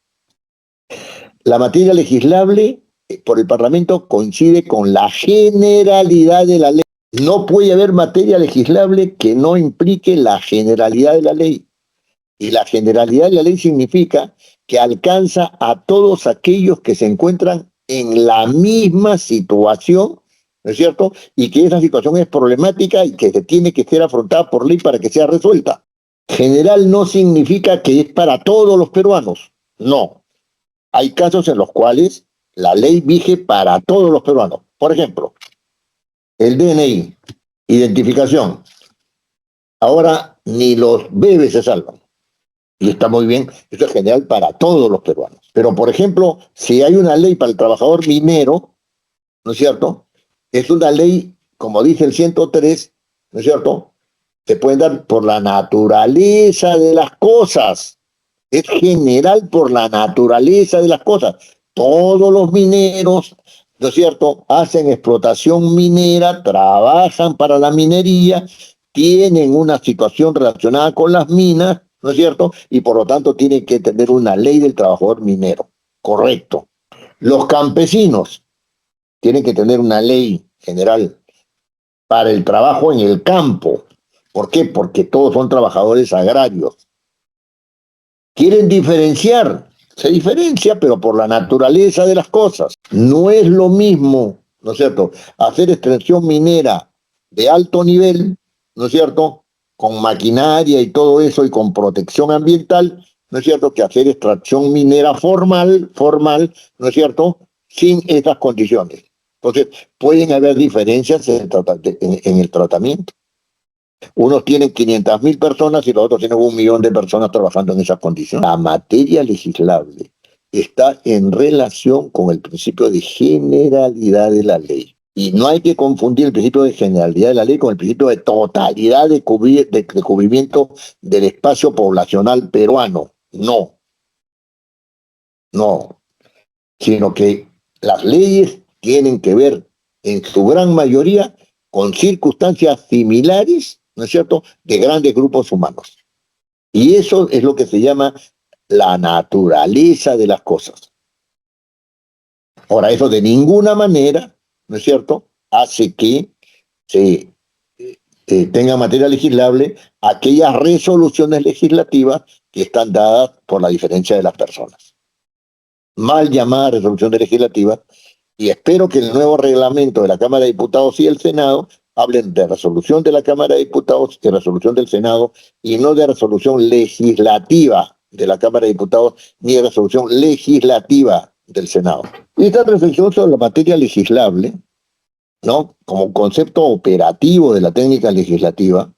La materia legislable por el Parlamento coincide con la generalidad de la ley. No puede haber materia legislable que no implique la generalidad de la ley. Y la generalidad de la ley significa que alcanza a todos aquellos que se encuentran en la misma situación, ¿no es cierto?, y que esa situación es problemática y que se tiene que ser afrontada por ley para que sea resuelta. General no significa que es para todos los peruanos, no. Hay casos en los cuales la ley vige para todos los peruanos. Por ejemplo, el DNI, identificación. Ahora ni los bebés se salvan. Y está muy bien, esto es general para todos los peruanos. Pero, por ejemplo, si hay una ley para el trabajador minero, ¿no es cierto?, es una ley, como dice el 103, ¿no es cierto?, se pueden dar por la naturaleza de las cosas. Es general por la naturaleza de las cosas. Todos los mineros, ¿no es cierto?, hacen explotación minera, trabajan para la minería, tienen una situación relacionada con las minas, ¿no es cierto?, y por lo tanto tienen que tener una ley del trabajador minero. Correcto. Los campesinos tienen que tener una ley general para el trabajo en el campo. ¿Por qué? Porque todos son trabajadores agrarios. Quieren diferenciar, se diferencia, pero por la naturaleza de las cosas. No es lo mismo, ¿no es cierto?, hacer extracción minera de alto nivel, ¿no es cierto?, con maquinaria y todo eso y con protección ambiental, ¿no es cierto?, que hacer extracción minera formal, ¿no es cierto?, sin esas condiciones. Entonces, pueden haber diferencias en el tratamiento. Unos tienen 500.000 personas y los otros tienen 1.000.000 de personas trabajando en esas condiciones. La materia legislable está en relación con el principio de generalidad de la ley. Y no hay que confundir el principio de generalidad de la ley con el principio de totalidad de cubrimiento del espacio poblacional peruano. No. No. Sino que las leyes tienen que ver en su gran mayoría, con circunstancias similares, ¿no es cierto?, de grandes grupos humanos. Y eso es lo que se llama la naturaleza de las cosas. Ahora, eso de ninguna manera, ¿no es cierto?, hace que se tenga materia legislable aquellas resoluciones legislativas que están dadas por la diferencia de las personas. Mal llamadas resoluciones legislativas, y espero que el nuevo reglamento de la Cámara de Diputados y el Senado hablen de resolución de la Cámara de Diputados y resolución del Senado, y no de resolución legislativa de la Cámara de Diputados ni de resolución legislativa del Senado. Y esta reflexión sobre la materia legislable, ¿no?, como concepto operativo de la técnica legislativa,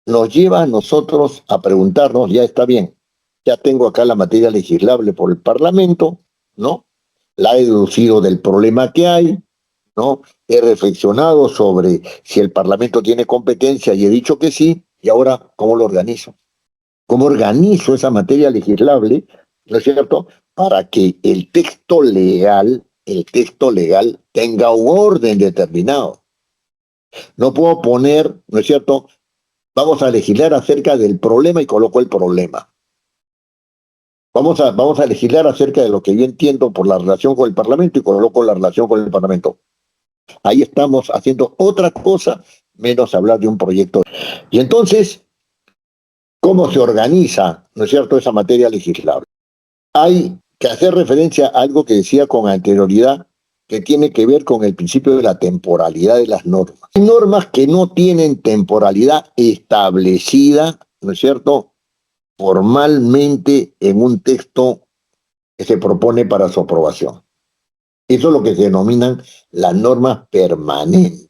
nos lleva a nosotros a preguntarnos, ya está bien, ya tengo acá la materia legislable por el Parlamento, ¿no? La he deducido del problema que hay, ¿no? He reflexionado sobre si el Parlamento tiene competencia y he dicho que sí, y ahora, ¿cómo lo organizo? ¿Cómo organizo esa materia legislable, ¿no es cierto?, para que el texto legal tenga un orden determinado. No puedo poner, ¿no es cierto?, vamos a legislar acerca del problema y coloco el problema. Vamos a legislar acerca de lo que yo entiendo por la relación con el Parlamento y coloco la relación con el Parlamento. Ahí estamos haciendo otra cosa menos hablar de un proyecto. Y entonces, ¿cómo se organiza, no es cierto, esa materia legislable? Hay que hacer referencia a algo que decía con anterioridad, que tiene que ver con el principio de la temporalidad de las normas. Hay normas que no tienen temporalidad establecida, ¿no es cierto?, formalmente en un texto que se propone para su aprobación. Eso es lo que se denominan las normas permanentes.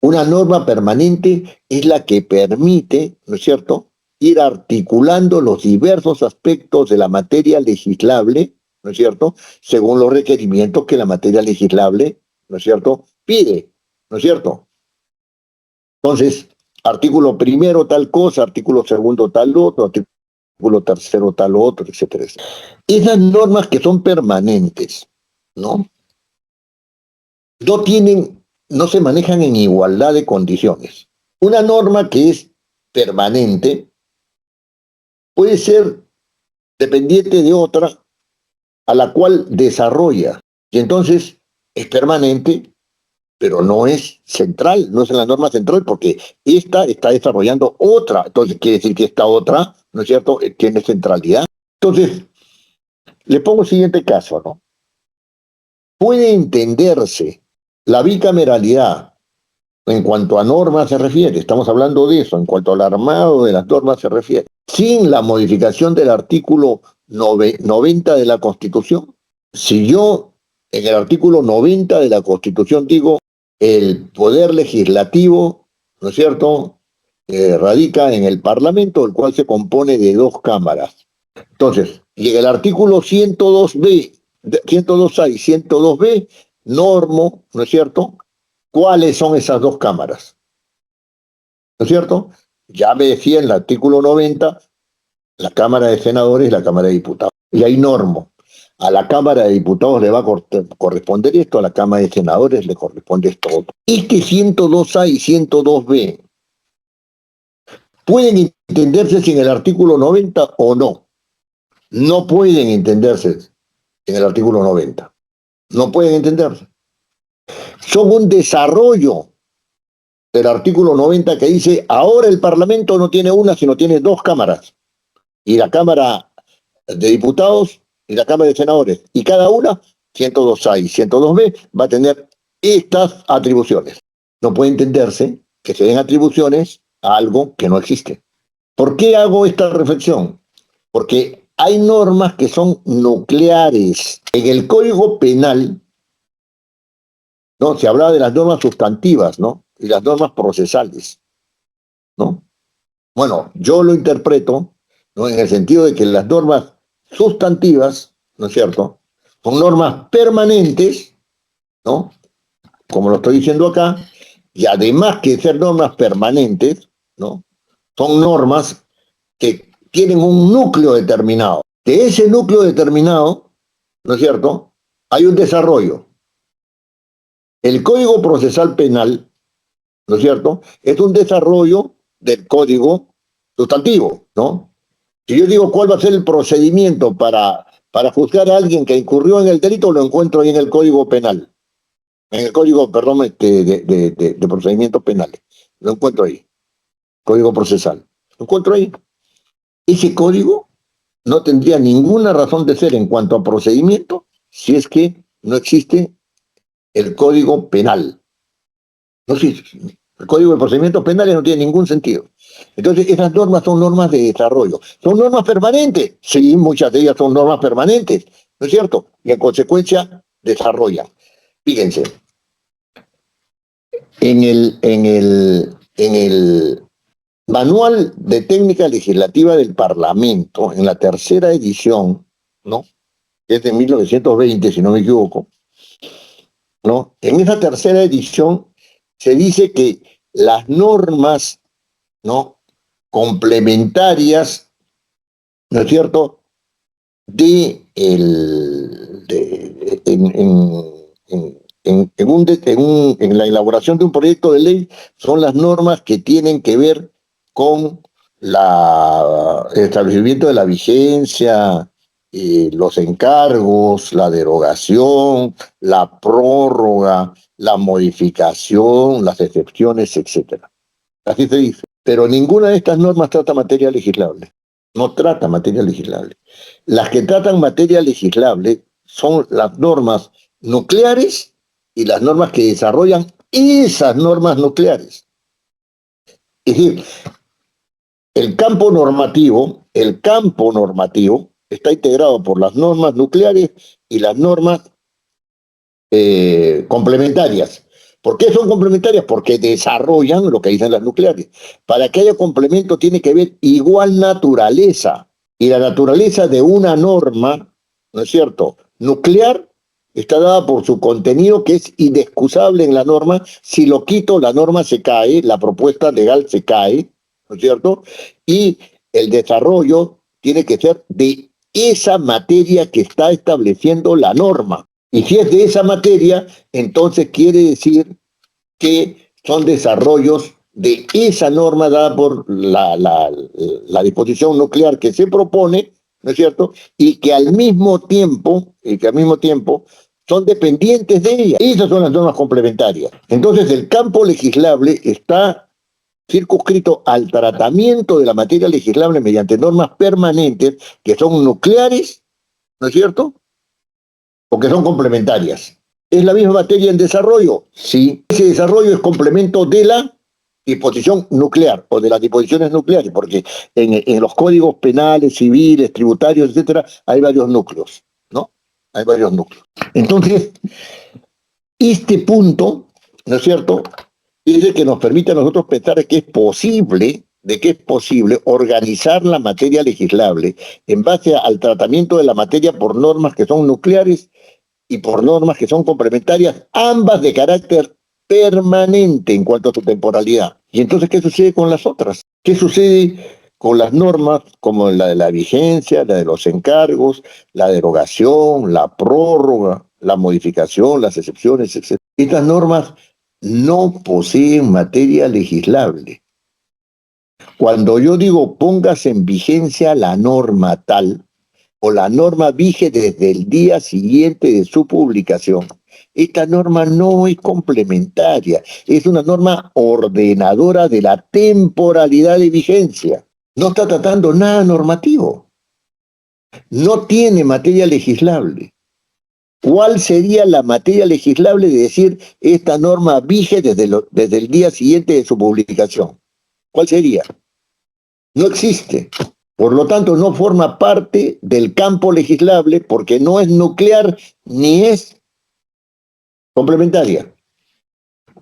Una norma permanente es la que permite, ¿no es cierto?, ir articulando los diversos aspectos de la materia legislable, ¿no es cierto?, según los requerimientos que la materia legislable, ¿no es cierto?, pide, ¿no es cierto? Entonces, artículo primero tal cosa, artículo segundo tal otro, artículo tercero tal otro, etcétera, etcétera. Esas normas que son permanentes, ¿no?, no se manejan en igualdad de condiciones. Una norma que es permanente puede ser dependiente de otra a la cual desarrolla. Y entonces es permanente, pero no es central, no es en la norma central, porque esta está desarrollando otra. Entonces quiere decir que esta otra, ¿no es cierto?, tiene centralidad. Entonces, le pongo el siguiente caso, ¿no? Puede entenderse la bicameralidad en cuanto a normas se refiere, estamos hablando de eso, en cuanto al armado de las normas se refiere, sin la modificación del artículo 90 de la Constitución. Si yo en el artículo 90 de la Constitución digo el poder legislativo, ¿no es cierto?, radica en el Parlamento, el cual se compone de dos cámaras. Entonces, y en el artículo 102B, 102A y 102B, normo, ¿no es cierto?, cuáles son esas dos cámaras, ¿no es cierto? Ya me decía en el artículo 90, la Cámara de Senadores y la Cámara de Diputados. Y ahí normo. A la Cámara de Diputados le va a corresponder esto, a la Cámara de Senadores le corresponde esto otro. Este 102A y 102B pueden entenderse sin el artículo 90 o no. No pueden entenderse en el artículo 90. No pueden entenderse. Son un desarrollo del artículo 90 que dice, ahora el Parlamento no tiene una, sino tiene dos cámaras. Y la Cámara de Diputados y la Cámara de Senadores. Y cada una, 102A y 102B, va a tener estas atribuciones. No puede entenderse que se den atribuciones a algo que no existe. ¿Por qué hago esta reflexión? Porque hay normas que son nucleares. En el Código Penal, ¿no?, se hablaba de las normas sustantivas, ¿no?, y las normas procesales, ¿no? Bueno, yo lo interpreto, ¿no?, en el sentido de que las normas sustantivas, ¿no es cierto?, son normas permanentes, ¿no?, como lo estoy diciendo acá, y además que ser normas permanentes, ¿no?, son normas que tienen un núcleo determinado. De ese núcleo determinado, ¿no es cierto?, hay un desarrollo. El Código Procesal Penal, ¿no es cierto?, es un desarrollo del código sustantivo, ¿no? Si yo digo cuál va a ser el procedimiento para juzgar a alguien que incurrió en el delito, lo encuentro ahí en el Código Penal, en el Código, perdón, de procedimientos penales. Lo encuentro ahí, Código Procesal. Lo encuentro ahí. Ese código no tendría ninguna razón de ser en cuanto a procedimiento si es que no existe el Código Penal. No existe. El Código de Procedimientos Penales no tiene ningún sentido. Entonces, esas normas son normas de desarrollo. ¿Son normas permanentes? Sí, muchas de ellas son normas permanentes, ¿no es cierto? Y en consecuencia, desarrollan. Fíjense, en el Manual de Técnica Legislativa del Parlamento, en la tercera edición, ¿no?, que es de 1920, si no me equivoco, ¿no?, en esa tercera edición se dice que las normas, ¿no?, complementarias, ¿no es cierto?, en la elaboración de un proyecto de ley son las normas que tienen que ver con el establecimiento de la vigencia, los encargos, la derogación, la prórroga, la modificación, las excepciones, etcétera. Así se dice. Pero ninguna de estas normas trata materia legislable. No trata materia legislable. Las que tratan materia legislable son las normas nucleares y las normas que desarrollan esas normas nucleares. Es decir, el campo normativo está integrado por las normas nucleares y las normas complementarias. ¿Por qué son complementarias? Porque desarrollan lo que dicen las nucleares. Para que haya complemento tiene que haber igual naturaleza. Y la naturaleza de una norma, ¿no es cierto?, nuclear, está dada por su contenido, que es inexcusable en la norma. Si lo quito, la norma se cae, la propuesta legal se cae, ¿no es cierto? Y el desarrollo tiene que ser de esa materia que está estableciendo la norma. Y si es de esa materia, entonces quiere decir que son desarrollos de esa norma dada por la disposición nuclear que se propone, ¿no es cierto? Y que al mismo tiempo son dependientes de ella. Esas son las normas complementarias. Entonces el campo legislable está circunscrito al tratamiento de la materia legislable mediante normas permanentes que son nucleares, ¿no es cierto?, o que son complementarias. ¿Es la misma materia en desarrollo? Sí. Ese desarrollo es complemento de la disposición nuclear o de las disposiciones nucleares, porque en los códigos penales, civiles, tributarios, etcétera, hay varios núcleos, ¿no? Hay varios núcleos. Entonces, este punto, ¿no es cierto?, es el que nos permite a nosotros pensar de que es posible organizar la materia legislable en base al tratamiento de la materia por normas que son nucleares y por normas que son complementarias, ambas de carácter permanente en cuanto a su temporalidad. Y entonces, ¿qué sucede con las otras? ¿Qué sucede con las normas como la de la vigencia, la de los encargos, la derogación, la prórroga, la modificación, las excepciones, etcétera? Estas normas no poseen materia legislable. Cuando yo digo póngase en vigencia la norma tal, o la norma vige desde el día siguiente de su publicación, esta norma no es complementaria, es una norma ordenadora de la temporalidad de vigencia. No está tratando nada normativo. No tiene materia legislable. ¿Cuál sería la materia legislable de decir esta norma vige desde el día siguiente de su publicación? ¿Cuál sería? No existe. Por lo tanto, no forma parte del campo legislable porque no es nuclear ni es complementaria.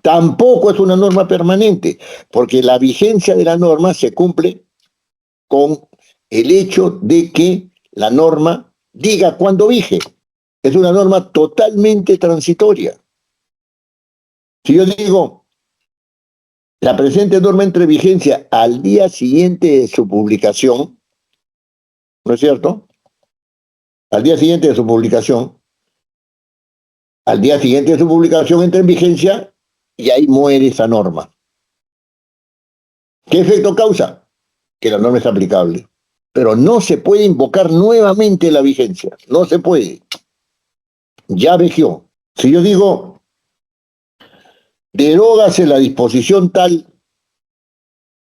Tampoco es una norma permanente, porque la vigencia de la norma se cumple con el hecho de que la norma diga cuándo vige. Es una norma totalmente transitoria. Si yo digo, la presente norma entre vigencia al día siguiente de su publicación, ¿no es cierto?, al día siguiente de su publicación, Al día siguiente de su publicación entra en vigencia y ahí muere esa norma. ¿Qué efecto causa? Que la norma es aplicable. Pero no se puede invocar nuevamente la vigencia. No se puede. Ya vejió. Si yo digo, derógase la disposición tal,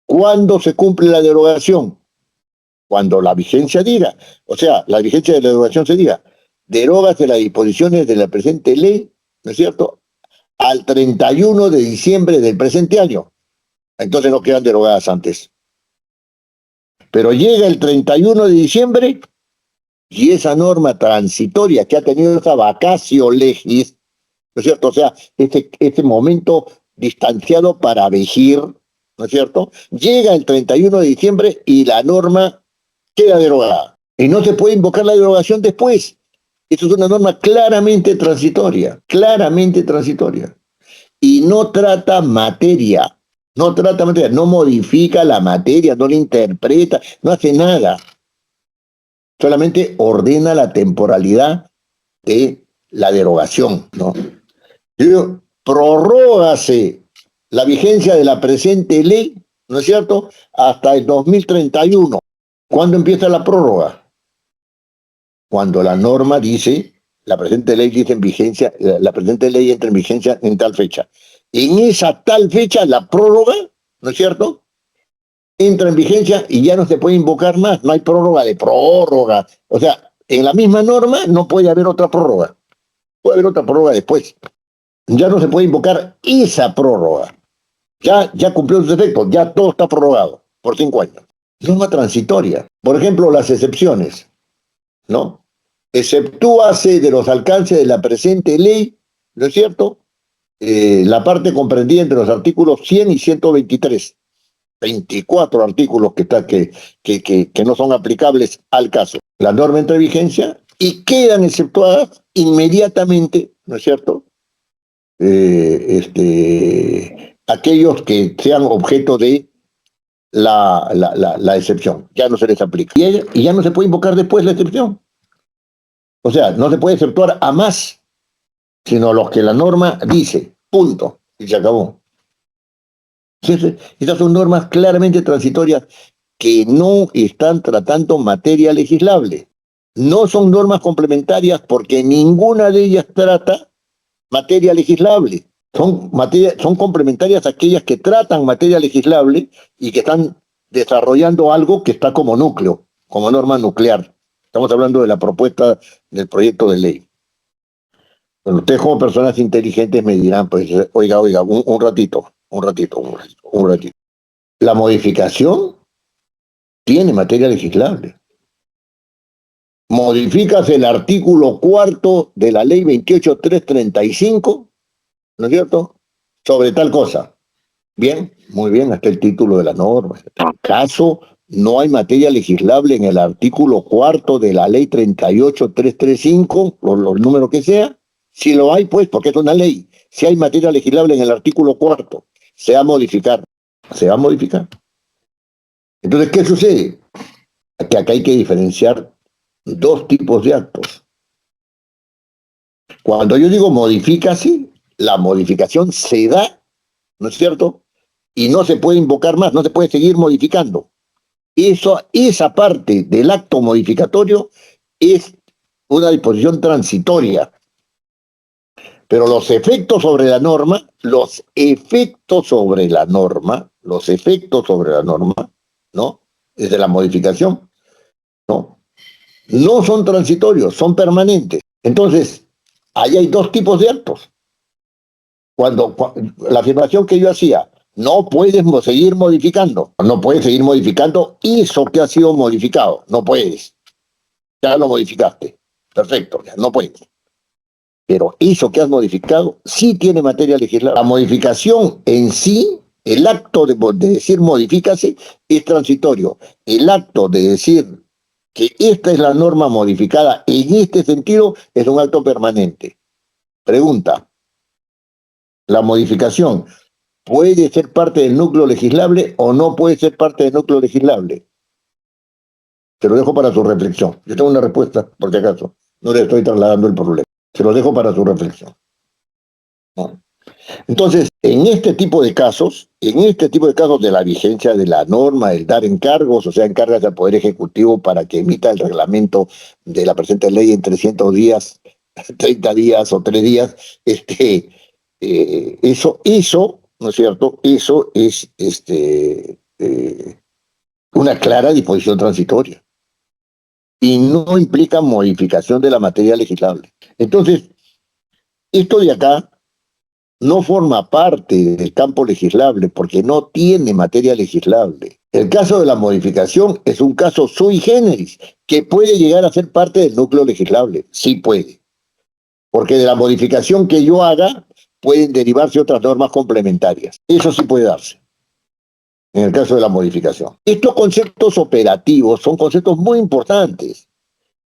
¿cuándo se cumple la derogación? Cuando la vigencia diga. O sea, la vigencia de la derogación se diga, derógase las disposiciones de la presente ley, ¿no es cierto?, al 31 de diciembre del presente año. Entonces no quedan derogadas antes. Pero llega el 31 de diciembre y esa norma transitoria que ha tenido esa vacatio legis, ¿no es cierto? O sea, este momento distanciado para vigir, ¿no es cierto? Llega el 31 de diciembre y la norma queda derogada. Y no se puede invocar la derogación después. Esto es una norma claramente transitoria, claramente transitoria. Y no trata materia, no modifica la materia, no la interpreta, no hace nada. Solamente ordena la temporalidad de la derogación, ¿no? Digo, prorrógase la vigencia de la presente ley, ¿no es cierto?, hasta el 2031. ¿Cuándo empieza la prórroga? Cuando la norma dice, la presente ley dice en vigencia, la presente ley entra en vigencia en tal fecha. En esa tal fecha, la prórroga, ¿no es cierto?, entra en vigencia y ya no se puede invocar más, no hay prórroga de prórroga. O sea, en la misma norma no puede haber otra prórroga. Puede haber otra prórroga después. Ya no se puede invocar esa prórroga. Ya cumplió sus efectos, ya todo está prorrogado por 5 años. Norma transitoria. Por ejemplo, las excepciones, ¿no? Exceptúase de los alcances de la presente ley, ¿no es cierto?, la parte comprendida entre los artículos 100 y 123. 24 artículos que no son aplicables al caso. La norma entra en vigencia y quedan exceptuadas inmediatamente, ¿no es cierto?, aquellos que sean objeto de la excepción. Ya no se les aplica. Y ya no se puede invocar después la excepción. O sea, no se puede exceptuar a más, sino los que la norma dice. Punto. Y se acabó. Estas son normas claramente transitorias que no están tratando materia legislable. No son normas complementarias porque ninguna de ellas trata materia legislable. Son complementarias aquellas que tratan materia legislable y que están desarrollando algo que está como núcleo, como norma nuclear. Estamos hablando de la propuesta del proyecto de ley. Bueno, ustedes como personas inteligentes me dirán, pues, oiga, un ratito. La modificación tiene materia legislable. Modificas el artículo 4 de la ley 28.335, ¿no es cierto?, sobre tal cosa. Bien, muy bien, hasta el título de la norma. ¿Acaso no hay materia legislable en el artículo 4 de la ley 38.335, por los números que sea? Si lo hay, pues, porque es una ley. Si hay materia legislable en el artículo 4, se va a modificar. Se va a modificar. Entonces, ¿qué sucede? Que acá hay que diferenciar dos tipos de actos. Cuando yo digo modifícase, la modificación se da, ¿no es cierto?, y no se puede invocar más, no se puede seguir modificando. Esa parte del acto modificatorio es una disposición transitoria. Pero los efectos sobre la norma, ¿no?, desde la modificación, ¿no?, no son transitorios, son permanentes. Entonces, ahí hay dos tipos de actos. Cuando la afirmación que yo hacía, no puedes seguir modificando eso que ha sido modificado, no puedes. Ya lo modificaste. Perfecto, ya no puedes. Pero eso que has modificado sí tiene materia legislable. La modificación en sí, el acto de decir modifícase, es transitorio. El acto de decir que esta es la norma modificada en este sentido es un acto permanente. Pregunta, ¿la modificación puede ser parte del núcleo legislable o no puede ser parte del núcleo legislable? Te lo dejo para su reflexión. Yo tengo una respuesta, por si acaso. No le estoy trasladando el problema. Se lo dejo para su reflexión. ¿no? Entonces, en este tipo de casos de la vigencia de la norma, el dar encargos, o sea, encargas al Poder Ejecutivo para que emita el reglamento de la presente ley en 300 días, 30 días o 3 días, eso, ¿no es cierto? Eso es una clara disposición transitoria y no implica modificación de la materia legislable. Entonces, esto de acá no forma parte del campo legislable porque no tiene materia legislable. El caso de la modificación es un caso sui generis que puede llegar a ser parte del núcleo legislable. Sí puede. Porque de la modificación que yo haga pueden derivarse otras normas complementarias. Eso sí puede darse en el caso de la modificación. Estos conceptos operativos son conceptos muy importantes.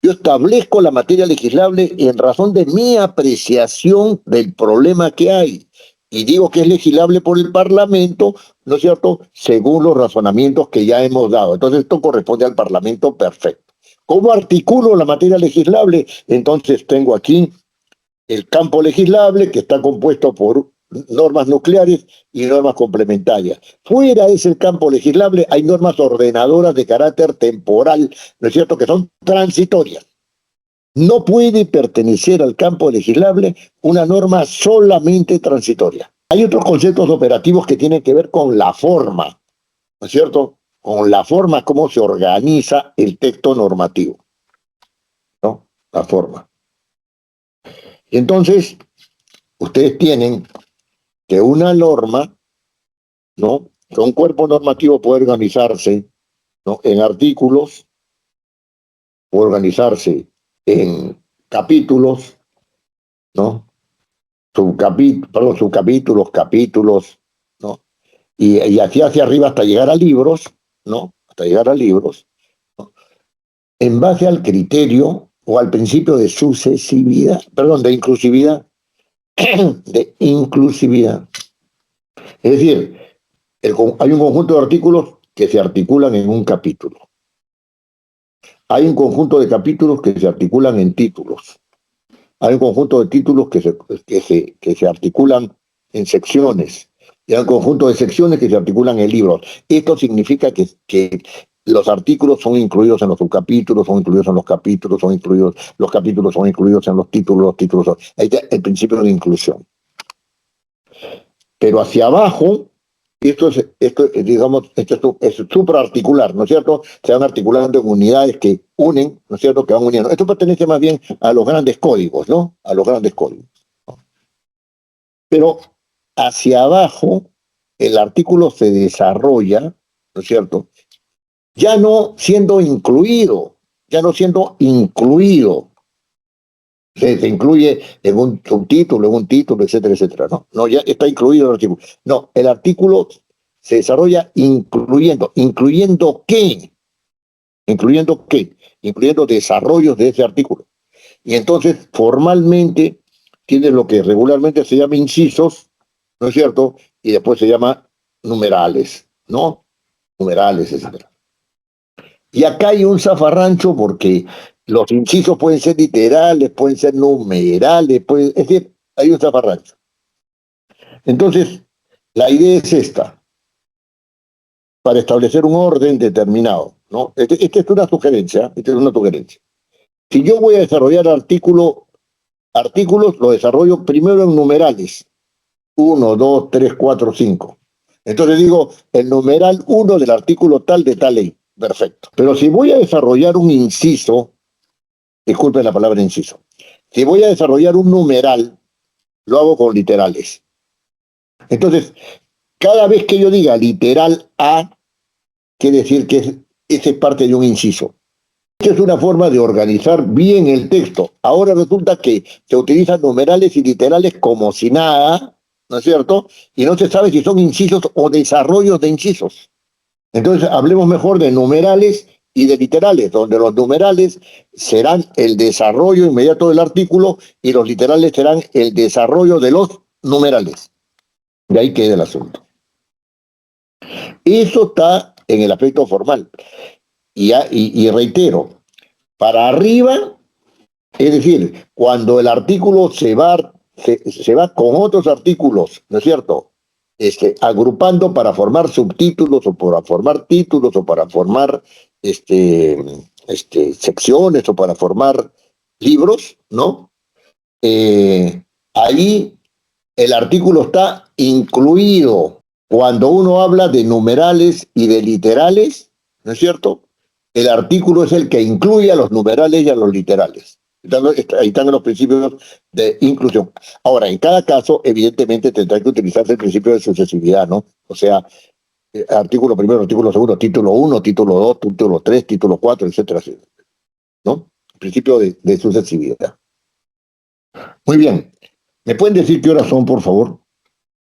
Yo establezco la materia legislable en razón de mi apreciación del problema que hay. Y digo que es legislable por el Parlamento, ¿no es cierto?, según los razonamientos que ya hemos dado. Entonces esto corresponde al Parlamento, perfecto. ¿Cómo articulo la materia legislable? Entonces tengo aquí el campo legislable que está compuesto por normas nucleares y normas complementarias. Fuera de ese campo legislable hay normas ordenadoras de carácter temporal, ¿no es cierto?, que son transitorias. No puede pertenecer al campo legislable una norma solamente transitoria. Hay otros conceptos operativos que tienen que ver con la forma, ¿no es cierto?, con la forma, cómo se organiza el texto normativo, ¿no? La forma. Y entonces, ustedes tienen que una norma, ¿no?, que un cuerpo normativo puede organizarse, ¿no?, en artículos, puede organizarse en capítulos, ¿no?, subcapítulos, capítulos, ¿no? Y así hacia arriba hasta llegar a libros, ¿no? Hasta llegar a libros, ¿no?, en base al criterio o al principio de sucesividad, perdón, de inclusividad, de inclusividad. Es decir, hay un conjunto de artículos que se articulan en un capítulo. Hay un conjunto de capítulos que se articulan en títulos. Hay un conjunto de títulos que se articulan en secciones. Y hay un conjunto de secciones que se articulan en libros. Esto significa que los artículos son incluidos en los subcapítulos, son incluidos en los capítulos, los capítulos son incluidos en los títulos son. Ahí está el principio de inclusión. Pero hacia abajo, esto es supraarticular, ¿no es cierto? Se van articulando en unidades que unen, ¿no es cierto?, que van uniendo. Esto pertenece más bien a los grandes códigos, ¿no? A los grandes códigos. Pero hacia abajo, el artículo se desarrolla, ¿no es cierto?, ya no siendo incluido, se incluye en un subtítulo, en un título, etcétera, etcétera. No, no, ya está incluido el artículo. No, el artículo se desarrolla incluyendo. ¿Incluyendo qué? ¿Incluyendo qué? Incluyendo desarrollos de ese artículo. Y entonces, formalmente, tiene lo que regularmente se llama incisos, ¿no es cierto? Y después se llama numerales, ¿no? Numerales, etcétera. Y acá hay un zafarrancho porque los incisos pueden ser literales, pueden ser numerales, es decir, hay un zafarrancho. Entonces, la idea es esta, para establecer un orden determinado, ¿no? Esta es una sugerencia, Si yo voy a desarrollar artículos, lo desarrollo primero en numerales. 1, 2, 3, 4, 5. Entonces digo, el numeral 1 del artículo tal de tal ley. Perfecto. Pero si voy a desarrollar un inciso, disculpen la palabra inciso, si voy a desarrollar un numeral, lo hago con literales. Entonces, cada vez que yo diga literal A, quiere decir que ese es parte de un inciso. Esta es una forma de organizar bien el texto. Ahora resulta que se utilizan numerales y literales como si nada, ¿no es cierto? Y no se sabe si son incisos o desarrollos de incisos. Entonces, hablemos mejor de numerales y de literales, donde los numerales serán el desarrollo inmediato del artículo y los literales serán el desarrollo de los numerales. De ahí queda el asunto. Eso está en el aspecto formal. Y reitero, para arriba, es decir, cuando el artículo se va se va con otros artículos, ¿no es cierto? Agrupando para formar subtítulos o para formar títulos o para formar secciones o para formar libros, ¿no? Ahí el artículo está incluido. Cuando uno habla de numerales y de literales, ¿no es cierto? El artículo es el que incluye a los numerales y a los literales. Ahí están los principios de inclusión. Ahora, en cada caso, evidentemente, tendrá que utilizarse el principio de sucesividad, ¿no? O sea, artículo primero, artículo segundo, título 1, título 2, título 3, título 4, etcétera, etcétera, ¿no? Principio de sucesividad. Muy bien. ¿Me pueden decir qué horas son, por favor?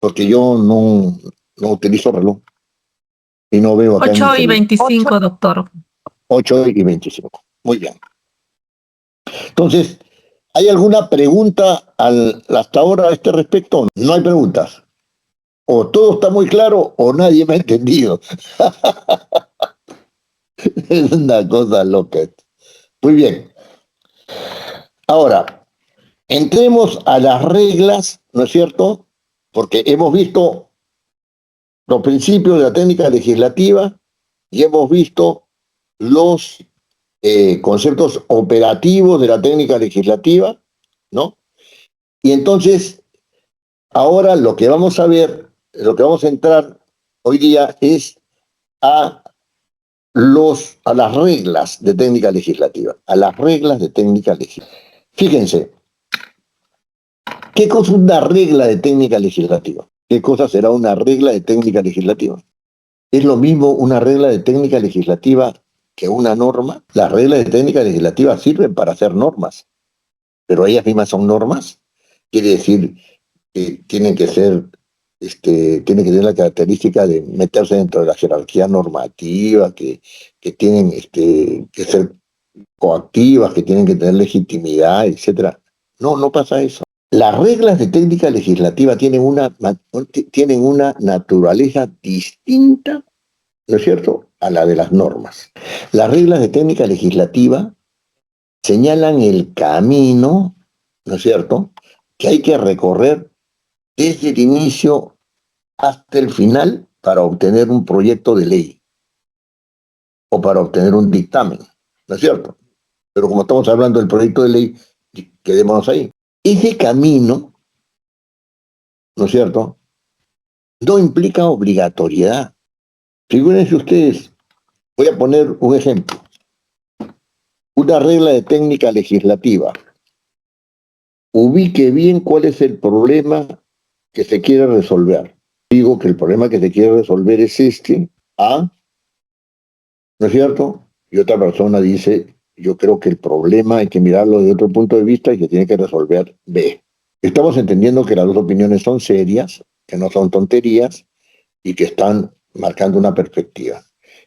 Porque yo no utilizo reloj y no veo acá en mi 8:25, doctor. 8:25. Muy bien. Entonces, ¿hay alguna pregunta hasta ahora a este respecto? No hay preguntas. O todo está muy claro o nadie me ha entendido. Es una cosa loca. Muy bien. Ahora, entremos a las reglas, ¿no es cierto? Porque hemos visto los principios de la técnica legislativa y hemos visto los conceptos operativos de la técnica legislativa, ¿no? Y entonces, ahora lo que vamos a ver, lo que vamos a entrar hoy día es a las reglas de técnica legislativa, a las reglas de técnica legislativa. Fíjense, ¿qué cosa es una regla de técnica legislativa? ¿Qué cosa será una regla de técnica legislativa? ¿Es lo mismo una regla de técnica legislativa que una norma? Las reglas de técnica legislativa sirven para hacer normas, pero ellas mismas son normas. Quiere decir que tienen que ser, tienen que tener la característica de meterse dentro de la jerarquía normativa, que tienen que ser coactivas, que tienen que tener legitimidad, etcétera. No pasa eso. Las reglas de técnica legislativa tienen una naturaleza distinta, ¿no es cierto?, a la de las normas. Las reglas de técnica legislativa señalan el camino, ¿no es cierto?, que hay que recorrer desde el inicio hasta el final para obtener un proyecto de ley o para obtener un dictamen, ¿no es cierto? Pero como estamos hablando del proyecto de ley, quedémonos ahí. Ese camino, ¿no es cierto?, no implica obligatoriedad. Figúrense ustedes, voy a poner un ejemplo. Una regla de técnica legislativa. Ubique bien cuál es el problema que se quiere resolver. Digo que el problema que se quiere resolver es A, ¿no es cierto? Y otra persona dice, yo creo que el problema hay que mirarlo desde otro punto de vista y que tiene que resolver B. Estamos entendiendo que las dos opiniones son serias, que no son tonterías y que están marcando una perspectiva.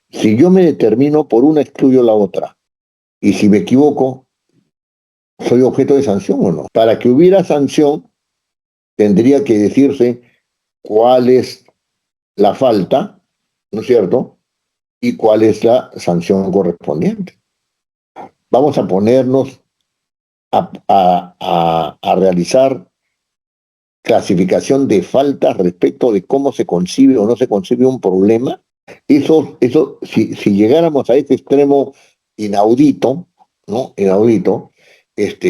Si yo me determino por una, excluyo la otra. Y si me equivoco, ¿soy objeto de sanción o no? Para que hubiera sanción, tendría que decirse cuál es la falta, ¿no es cierto?, y cuál es la sanción correspondiente. Vamos a ponernos a realizar clasificación de faltas respecto de cómo se concibe o no se concibe un problema. Eso si llegáramos a este extremo inaudito, ¿no? Inaudito,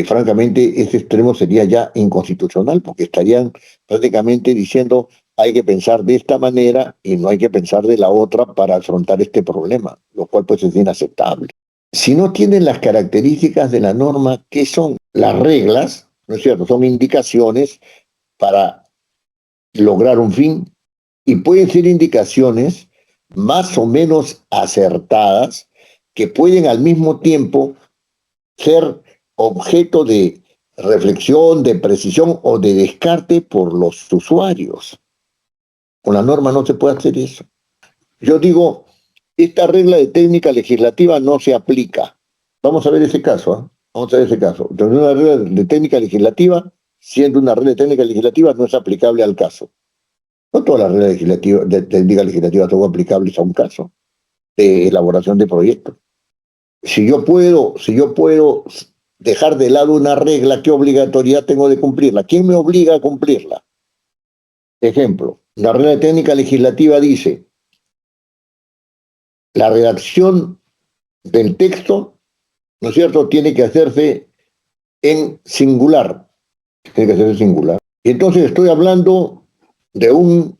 francamente, ese extremo sería ya inconstitucional, porque estarían prácticamente diciendo hay que pensar de esta manera y no hay que pensar de la otra para afrontar este problema, lo cual pues es inaceptable. Si no tienen las características de la norma, ¿qué son? Las reglas, ¿no es cierto? Son indicaciones para lograr un fin y pueden ser indicaciones más o menos acertadas que pueden al mismo tiempo ser objeto de reflexión, de precisión o de descarte por los usuarios. Con la norma no se puede hacer eso. Yo digo, esta regla de técnica legislativa no se aplica. Vamos a ver ese caso, ¿eh? Vamos a ver ese caso. Entonces, una regla de técnica legislativa, siendo una regla de técnica legislativa, no es aplicable al caso. No todas las reglas de técnica legislativa son aplicables a un caso de elaboración de proyectos. Si yo puedo dejar de lado una regla, ¿qué obligatoriedad tengo de cumplirla? ¿Quién me obliga a cumplirla? Ejemplo, la regla de técnica legislativa dice, la redacción del texto, ¿no es cierto?, tiene que hacerse en singular. Tiene que hacerse singular. Y entonces estoy hablando de un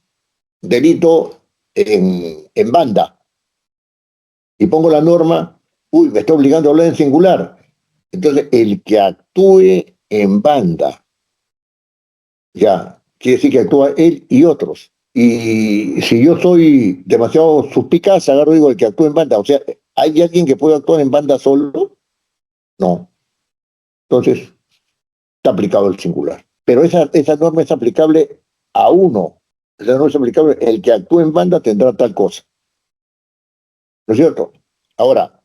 delito en banda. Y pongo la norma, uy, me está obligando a hablar en singular. Entonces, el que actúe en banda, ya, quiere decir que actúa él y otros. Y si yo soy demasiado suspicaz, agarro y digo el que actúa en banda. O sea, ¿hay alguien que puede actuar en banda solo? No. Entonces, está aplicado el singular. Pero esa norma es aplicable a uno. Esa norma es aplicable, el que actúe en banda tendrá tal cosa. ¿No es cierto? Ahora,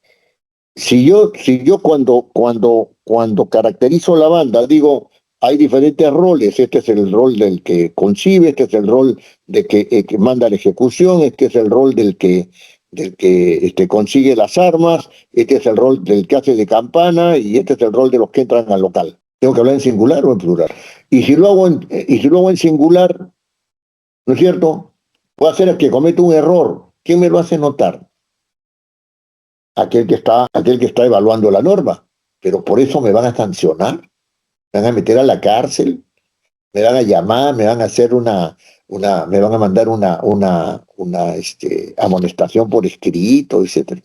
si yo cuando caracterizo la banda, digo, hay diferentes roles, este es el rol del que concibe, este es el rol de que manda la ejecución, este es el rol del que consigue las armas, este es el rol del que hace de campana y este es el rol de los que entran al local. ¿Tengo que hablar en singular o en plural? Y si lo hago en singular, ¿no es cierto? Puede ser que cometa un error. ¿Quién me lo hace notar? Aquel que está evaluando la norma. Pero por eso me van a sancionar, me van a meter a la cárcel, me van a llamar, me van a hacer me van a mandar una amonestación por escrito, etc.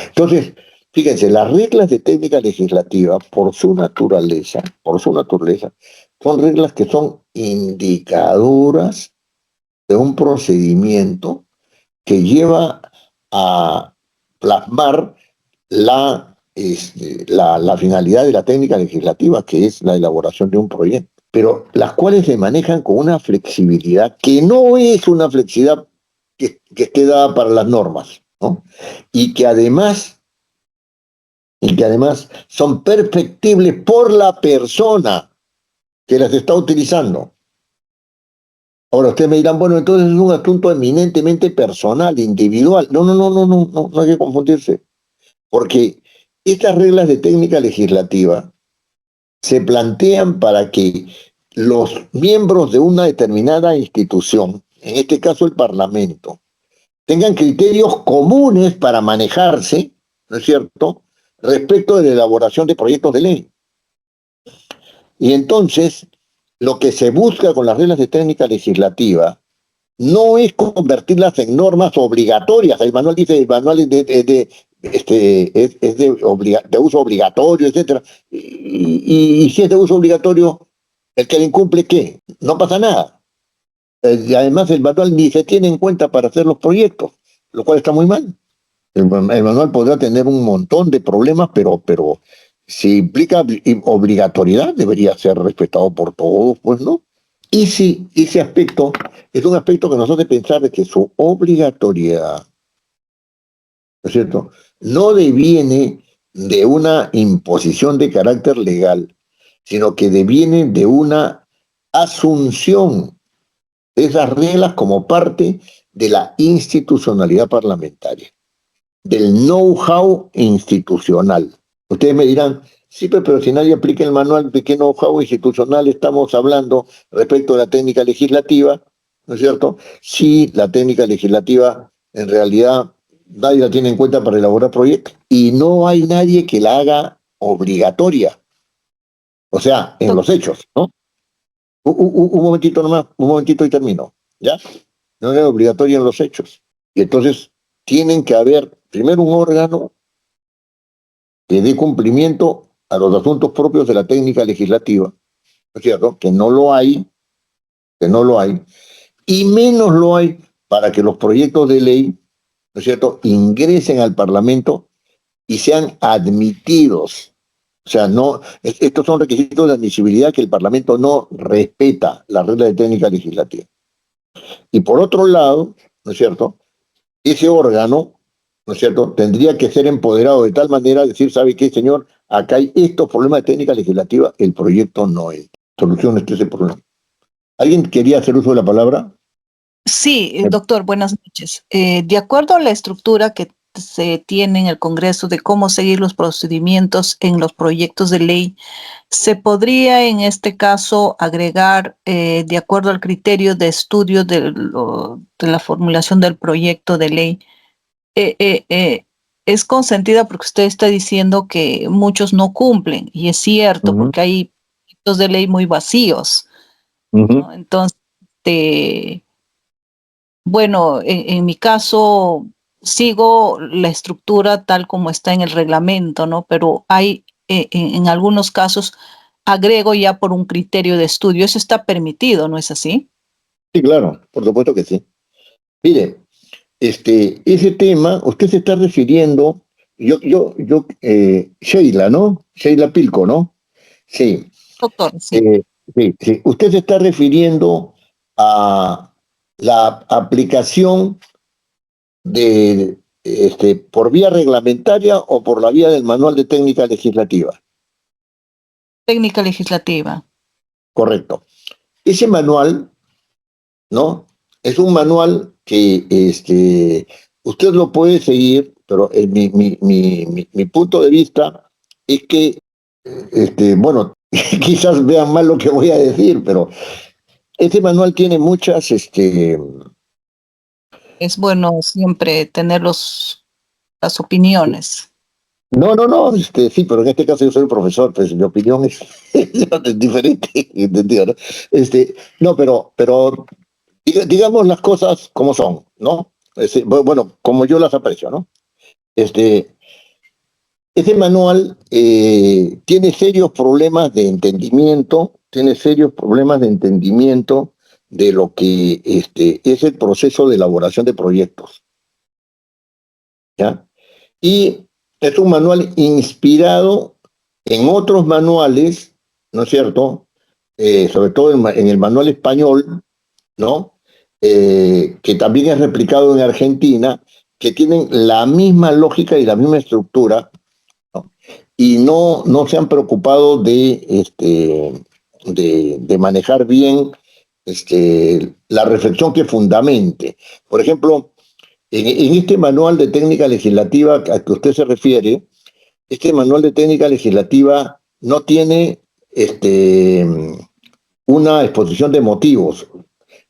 Entonces, fíjense, las reglas de técnica legislativa, por su naturaleza, son reglas que son indicadoras de un procedimiento que lleva a plasmar la finalidad de la técnica legislativa, que es la elaboración de un proyecto, pero las cuales se manejan con una flexibilidad que no es una flexibilidad que esté dada para las normas, ¿no? Y que además son perfectibles por la persona que las está utilizando. Ahora ustedes me dirán, bueno, entonces es un asunto eminentemente personal, individual. No hay que confundirse. Porque estas reglas de técnica legislativa se plantean para que los miembros de una determinada institución, en este caso el Parlamento, tengan criterios comunes para manejarse, ¿no es cierto?, respecto de la elaboración de proyectos de ley. Y entonces, lo que se busca con las reglas de técnica legislativa no es convertirlas en normas obligatorias. El manual dice, el manual es de uso obligatorio, etc. Y si es de uso obligatorio, el que le incumple, ¿qué? No pasa nada. Y además el manual ni se tiene en cuenta para hacer los proyectos, lo cual está muy mal. El manual podrá tener un montón de problemas, pero si implica obligatoriedad, debería ser respetado por todos, pues no. Y si ese aspecto es un aspecto que nos hace pensar de que su obligatoriedad, ¿no es cierto?, no deviene de una imposición de carácter legal, sino que deviene de una asunción de esas reglas como parte de la institucionalidad parlamentaria, del know-how institucional. Ustedes me dirán, sí, pero si nadie aplica el manual, ¿de qué know-how institucional estamos hablando respecto a la técnica legislativa? ¿No es cierto? Sí, la técnica legislativa en realidad nadie la tiene en cuenta para elaborar proyectos y no hay nadie que la haga obligatoria. O sea, en los hechos, ¿no? Un momentito nomás, un momentito y termino, ¿ya? No es obligatoria en los hechos. Y entonces tienen que haber primero un órgano que dé cumplimiento a los asuntos propios de la técnica legislativa, ¿no es cierto? Que no lo hay, y menos lo hay para que los proyectos de ley, ¿no es cierto?, ingresen al Parlamento y sean admitidos. O sea, estos son requisitos de admisibilidad que el Parlamento no respeta la regla de técnica legislativa. Y por otro lado, ¿no es cierto?, ese órgano, ¿no es cierto?, tendría que ser empoderado de tal manera de decir, ¿sabe qué, señor? Acá hay estos problemas de técnica legislativa, el proyecto no es. Solución ese problema. ¿Alguien quería hacer uso de la palabra? Sí, doctor, buenas noches. De acuerdo a la estructura que se tiene en el Congreso de cómo seguir los procedimientos en los proyectos de ley, ¿se podría en este caso agregar, de acuerdo al criterio de estudio de la formulación del proyecto de ley? Es consentida porque usted está diciendo que muchos no cumplen, y es cierto, porque hay proyectos de ley muy vacíos, ¿no? Entonces, bueno, en mi caso sigo la estructura tal como está en el reglamento, ¿no? Pero hay, en algunos casos, agrego ya por un criterio de estudio. Eso está permitido, ¿no es así? Sí, claro, por supuesto que sí. Mire, ese tema, usted se está refiriendo, Sheila, ¿no? Sheila Pilco, ¿no? Sí, Doctor, sí. sí. Usted se está refiriendo a la aplicación de, por vía reglamentaria o por la vía del manual de técnica legislativa. Técnica legislativa. Correcto. Ese manual, ¿no? Es un manual que usted lo puede seguir, pero mi punto de vista es que, bueno, quizás vean mal lo que voy a decir, pero ese manual tiene muchas, Es bueno siempre tener las opiniones. no, sí, pero en este caso yo soy un profesor, pues mi opinión es, es diferente, ¿entendido? ¿No? No, pero digamos las cosas como son, ¿no? Bueno, como yo las aprecio, ¿no? Ese manual tiene serios problemas de entendimiento, de lo que es el proceso de elaboración de proyectos, ¿ya? Y es un manual inspirado en otros manuales, ¿no es cierto? Sobre todo en el manual español, ¿no? Que también es replicado en Argentina, que tienen la misma lógica y la misma estructura, ¿no? Y no se han preocupado de manejar bien la reflexión que fundamente. Por ejemplo, en este manual de técnica legislativa a que usted se refiere, este manual de técnica legislativa no tiene una exposición de motivos.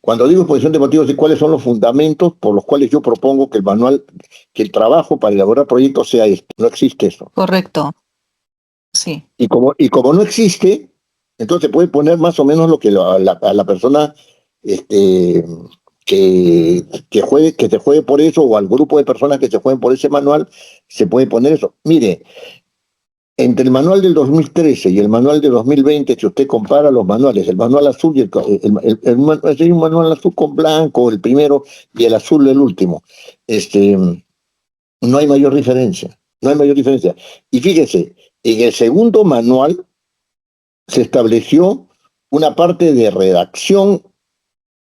Cuando digo exposición de motivos, es cuáles son los fundamentos por los cuales yo propongo que el manual, que el trabajo para elaborar proyectos sea esto. No existe eso. Correcto. Sí. Y como no existe, entonces puede poner más o menos lo que a la persona que se juegue por eso, o al grupo de personas que se jueguen por ese manual, se puede poner eso. Mire, entre el manual del 2013 y el manual del 2020, si usted compara los manuales, el manual azul y hay un manual azul con blanco, el primero, y el azul el último, no hay mayor diferencia, no hay mayor diferencia. Y fíjese, en el segundo manual se estableció una parte de redacción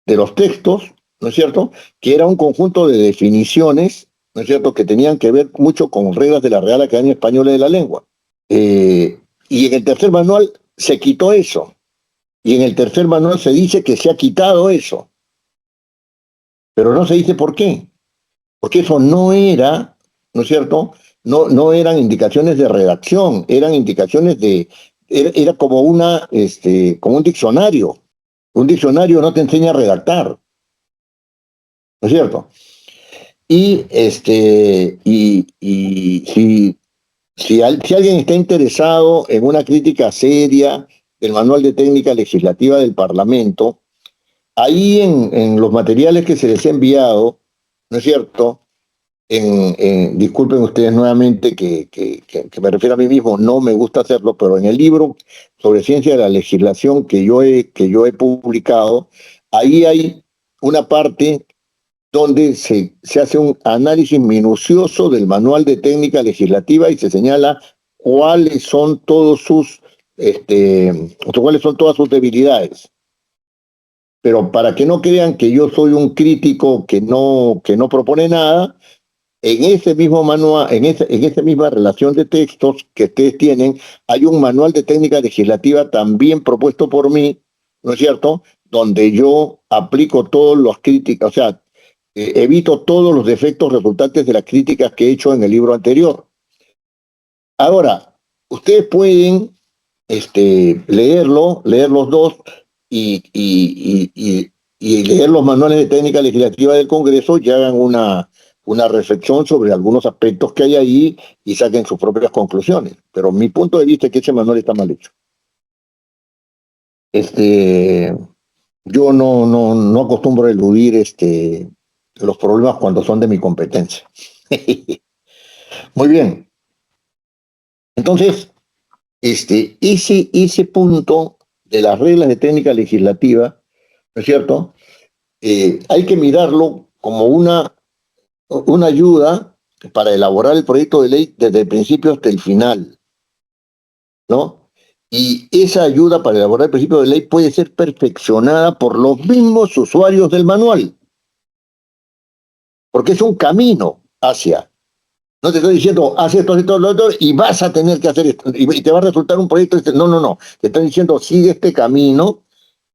de los textos, ¿no es cierto?, que era un conjunto de definiciones, ¿no es cierto?, que tenían que ver mucho con reglas de la Real Academia Española de la Lengua. Y en el tercer manual se quitó eso. Y en el tercer manual se dice que se ha quitado eso. Pero no se dice por qué. Porque eso no era, ¿no es cierto?, no eran indicaciones de redacción, eran indicaciones era como como un diccionario. Un diccionario no te enseña a redactar, ¿no es cierto? Y si alguien está interesado en una crítica seria del manual de técnica legislativa del Parlamento, ahí en los materiales que se les ha enviado, ¿no es cierto?, disculpen ustedes nuevamente que me refiero a mí mismo, no me gusta hacerlo, pero en el libro sobre ciencia de la legislación que yo he publicado, ahí hay una parte donde se hace un análisis minucioso del manual de técnica legislativa y se señala cuáles son cuáles son todas sus debilidades. Pero para que no crean que yo soy un crítico que no propone nada, en ese mismo manual, en esa misma relación de textos que ustedes tienen, hay un manual de técnica legislativa también propuesto por mí, ¿no es cierto?, donde yo aplico todos los críticos, o sea, evito todos los defectos resultantes de las críticas que he hecho en el libro anterior. Ahora, ustedes pueden leer los dos y leer los manuales de técnica legislativa del Congreso y hagan una reflexión sobre algunos aspectos que hay ahí y saquen sus propias conclusiones. Pero mi punto de vista es que ese manual está mal hecho. Yo no acostumbro a eludir los problemas cuando son de mi competencia. Muy bien. Entonces, ese punto de las reglas de técnica legislativa, ¿no es cierto? Hay que mirarlo como una ayuda para elaborar el proyecto de ley desde el principio hasta el final, ¿no? Y esa ayuda para elaborar el principio de ley puede ser perfeccionada por los mismos usuarios del manual, porque es un camino hacia. No te estoy diciendo, haz esto, lo otro, y vas a tener que hacer esto, y te va a resultar un proyecto. No. Te están diciendo, sigue este camino,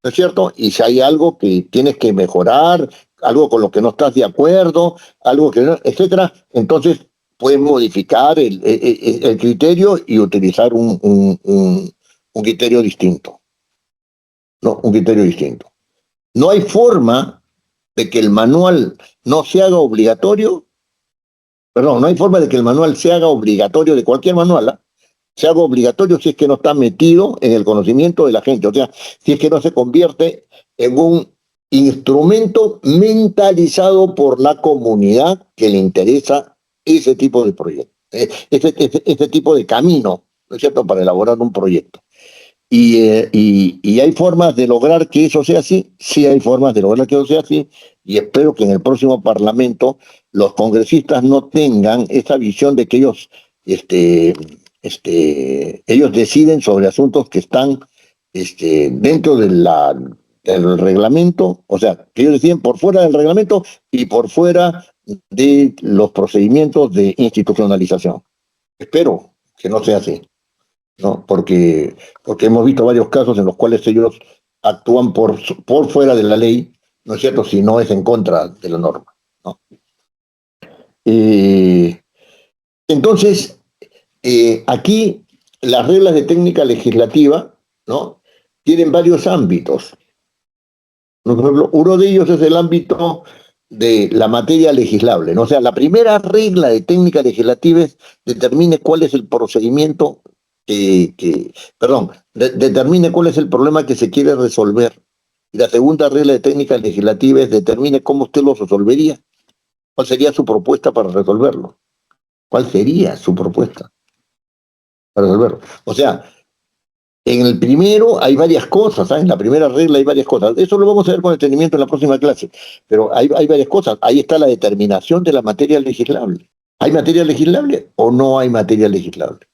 ¿no es cierto? Y si hay algo que tienes que mejorar, algo con lo que no estás de acuerdo, algo que no, etcétera, entonces puedes modificar el criterio y utilizar un criterio distinto. No, un criterio distinto. No hay forma de que el manual no se haga obligatorio. Perdón, no hay forma de que el manual se haga obligatorio, de cualquier manual, se haga obligatorio si es que no está metido en el conocimiento de la gente, o sea, si es que no se convierte en un instrumento mentalizado por la comunidad que le interesa ese tipo de proyecto, ese tipo de camino, ¿no es cierto?, para elaborar un proyecto. Y hay formas de lograr que eso sea así, sí hay formas de lograr que eso sea así, y espero que en el próximo Parlamento los congresistas no tengan esa visión de que ellos, ellos deciden sobre asuntos que están dentro del reglamento, o sea, que ellos deciden por fuera del reglamento y por fuera de los procedimientos de institucionalización. Espero que no sea así, ¿no? Porque hemos visto varios casos en los cuales ellos actúan por fuera de la ley, ¿no es cierto?, si no es en contra de la norma, ¿no? Entonces, aquí las reglas de técnica legislativa, ¿no?, tienen varios ámbitos. Por ejemplo, uno de ellos es el ámbito de la materia legislable, ¿no? O sea, la primera regla de técnica legislativa es determine cuál es el procedimiento determine cuál es el problema que se quiere resolver. Y la segunda regla de técnica legislativa es determine cómo usted lo resolvería. ¿Cuál sería su propuesta para resolverlo? ¿Cuál sería su propuesta para resolverlo? O sea, en el primero hay varias cosas, ¿sabes? En la primera regla hay varias cosas. Eso lo vamos a ver con detenimiento en la próxima clase. Pero hay varias cosas. Ahí está la determinación de la materia legislable. ¿Hay materia legislable o no hay materia legislable?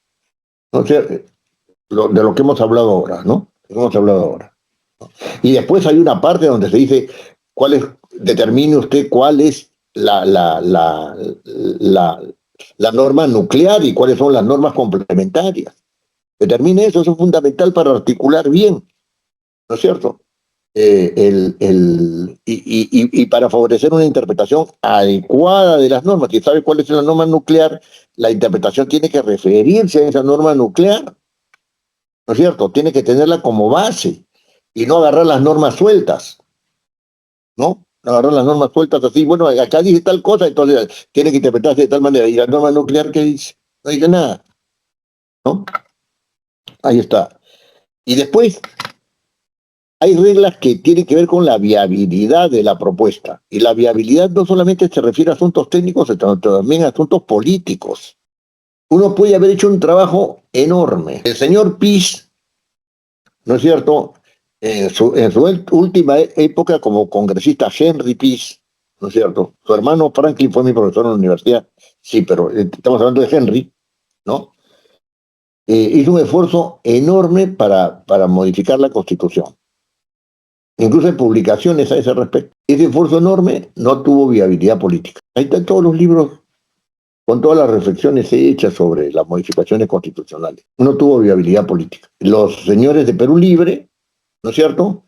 O sea, de lo que hemos hablado ahora, ¿no? Hemos hablado ahora. Y después hay una parte donde se dice determine usted cuál es la norma nuclear y cuáles son las normas complementarias. Determine eso es fundamental para articular bien, ¿no es cierto? Y para favorecer una interpretación adecuada de las normas. Si sabe cuál es la norma nuclear, la interpretación tiene que referirse a esa norma nuclear, ¿no es cierto? Tiene que tenerla como base y no agarrar las normas sueltas, ¿no? Agarrar las normas sueltas así, bueno, acá dice tal cosa, entonces tiene que interpretarse de tal manera. ¿Y la norma nuclear qué dice? No dice nada, ¿no? Ahí está. Y después hay reglas que tienen que ver con la viabilidad de la propuesta. Y la viabilidad no solamente se refiere a asuntos técnicos, sino también a asuntos políticos. Uno puede haber hecho un trabajo enorme. El señor Piz, ¿no es cierto?, en su última época como congresista, Henry Piz, ¿no es cierto? Su hermano Franklin fue mi profesor en la universidad, sí, pero estamos hablando de Henry, ¿no? Hizo un esfuerzo enorme para modificar la Constitución. Incluso hay publicaciones a ese respecto. Ese esfuerzo enorme no tuvo viabilidad política. Ahí están todos los libros con todas las reflexiones hechas sobre las modificaciones constitucionales. No tuvo viabilidad política. Los señores de Perú Libre, ¿no es cierto?,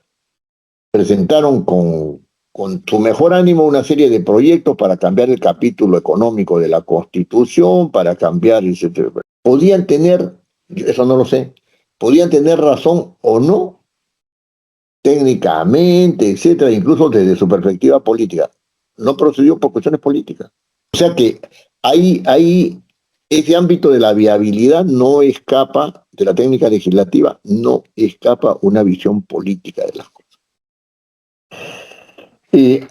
presentaron con con su mejor ánimo una serie de proyectos para cambiar el capítulo económico de la Constitución, para cambiar, etcétera. Podían tener, eso no lo sé, podían tener razón o no, técnicamente, etcétera, incluso desde su perspectiva política. No procedió por cuestiones políticas. O sea que ahí ese ámbito de la viabilidad no escapa, de la técnica legislativa, no escapa una visión política de las cosas.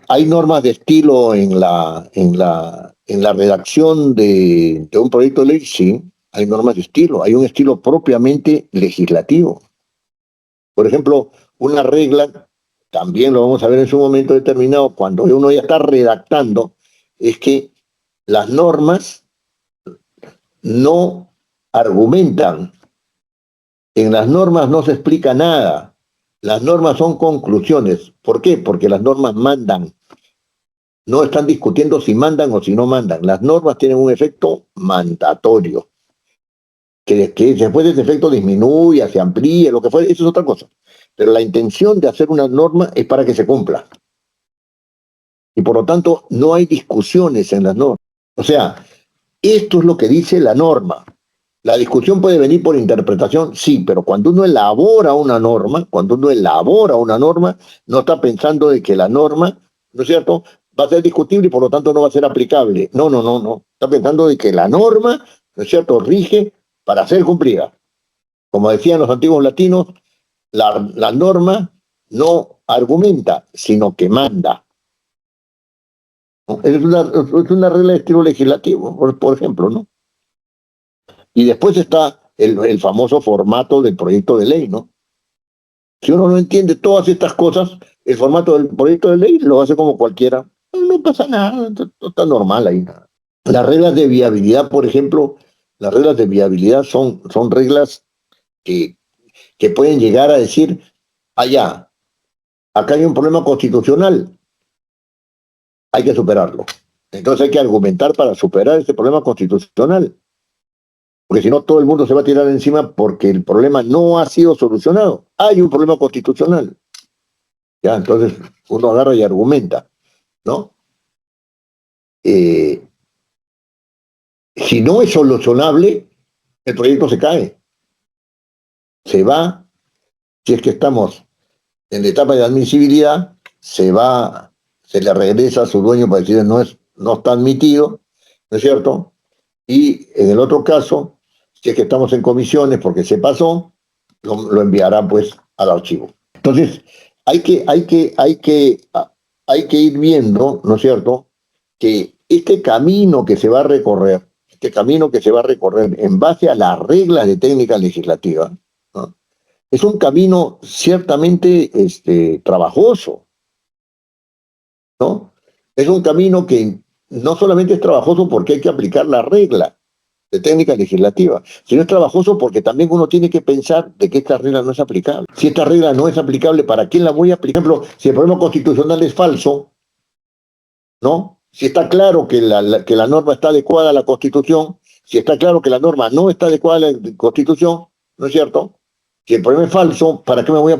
Hay normas de estilo en la redacción de un proyecto de ley, sí, hay normas de estilo, hay un estilo propiamente legislativo. Por ejemplo, una regla, también lo vamos a ver en su momento determinado, cuando uno ya está redactando, es que las normas no argumentan. En las normas no se explica nada. Las normas son conclusiones. ¿Por qué? Porque las normas mandan. No están discutiendo si mandan o si no mandan. Las normas tienen un efecto mandatorio. Que después ese efecto disminuya, se amplíe, lo que fuera, eso es otra cosa. Pero la intención de hacer una norma es para que se cumpla. Y por lo tanto, no hay discusiones en las normas. O sea, esto es lo que dice la norma. La discusión puede venir por interpretación, sí, pero cuando uno elabora una norma, no está pensando de que la norma, ¿no es cierto?, va a ser discutible y por lo tanto no va a ser aplicable. No. Está pensando de que la norma, ¿no es cierto?, rige para ser cumplida. Como decían los antiguos latinos, la norma no argumenta, sino que manda. ¿No? Es una regla de estilo legislativo, por ejemplo, ¿no? Y después está el famoso formato del proyecto de ley, ¿no? Si uno no entiende todas estas cosas, el formato del proyecto de ley lo hace como cualquiera. No pasa nada, está normal ahí. Las reglas de viabilidad, por ejemplo, las reglas de viabilidad son reglas que pueden llegar a decir, allá, acá hay un problema constitucional, hay que superarlo. Entonces hay que argumentar para superar ese problema constitucional. Porque si no, todo el mundo se va a tirar encima porque el problema no ha sido solucionado. Hay un problema constitucional. Ya, entonces uno agarra y argumenta, ¿no? Si no es solucionable, el proyecto se cae. Se va, si es que estamos en la etapa de admisibilidad, se va, se le regresa a su dueño para decir no está admitido, ¿no es cierto? Y en el otro caso, si es que estamos en comisiones porque se pasó, lo enviará pues al archivo. Entonces, hay que ir viendo, ¿no es cierto?, que este camino que se va a recorrer en base a las reglas de técnica legislativa, ¿no?, es un camino ciertamente trabajoso, ¿no? Es un camino que no solamente es trabajoso porque hay que aplicar la regla de técnica legislativa, sino es trabajoso porque también uno tiene que pensar de que esta regla no es aplicable. Si esta regla no es aplicable, ¿para quién la voy a aplicar? Por ejemplo, si el problema constitucional es falso, ¿no? Si está claro que la norma está adecuada a la Constitución, si está claro que la norma no está adecuada a la Constitución, ¿no es cierto? Si el problema es falso, ¿para qué me voy a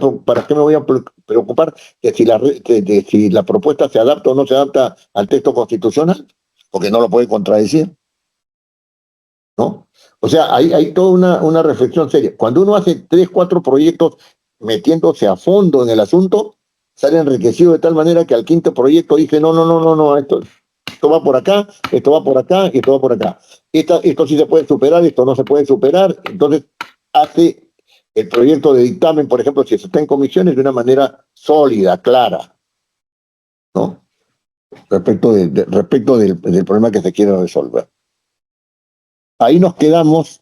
preocupar de si la propuesta se adapta o no se adapta al texto constitucional? Porque no lo puede contradecir, ¿no? O sea, hay toda una reflexión seria. Cuando uno hace 3, 4 proyectos metiéndose a fondo en el asunto, sale enriquecido de tal manera que al quinto proyecto dice, no, esto va por acá, esto va por acá, esto va por acá. Esto sí se puede superar, esto no se puede superar. Entonces hace el proyecto de dictamen, por ejemplo, si se está en comisiones, de una manera sólida, clara, ¿no? Respecto del problema que se quiere resolver. Ahí nos quedamos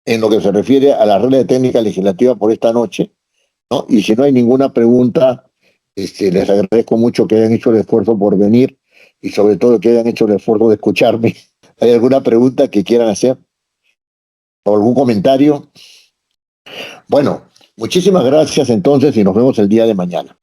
en lo que se refiere a la regla de técnica legislativa por esta noche, ¿no? Y si no hay ninguna pregunta, les agradezco mucho que hayan hecho el esfuerzo por venir y sobre todo que hayan hecho el esfuerzo de escucharme. ¿Hay alguna pregunta que quieran hacer? ¿O algún comentario? Bueno, muchísimas gracias entonces y nos vemos el día de mañana.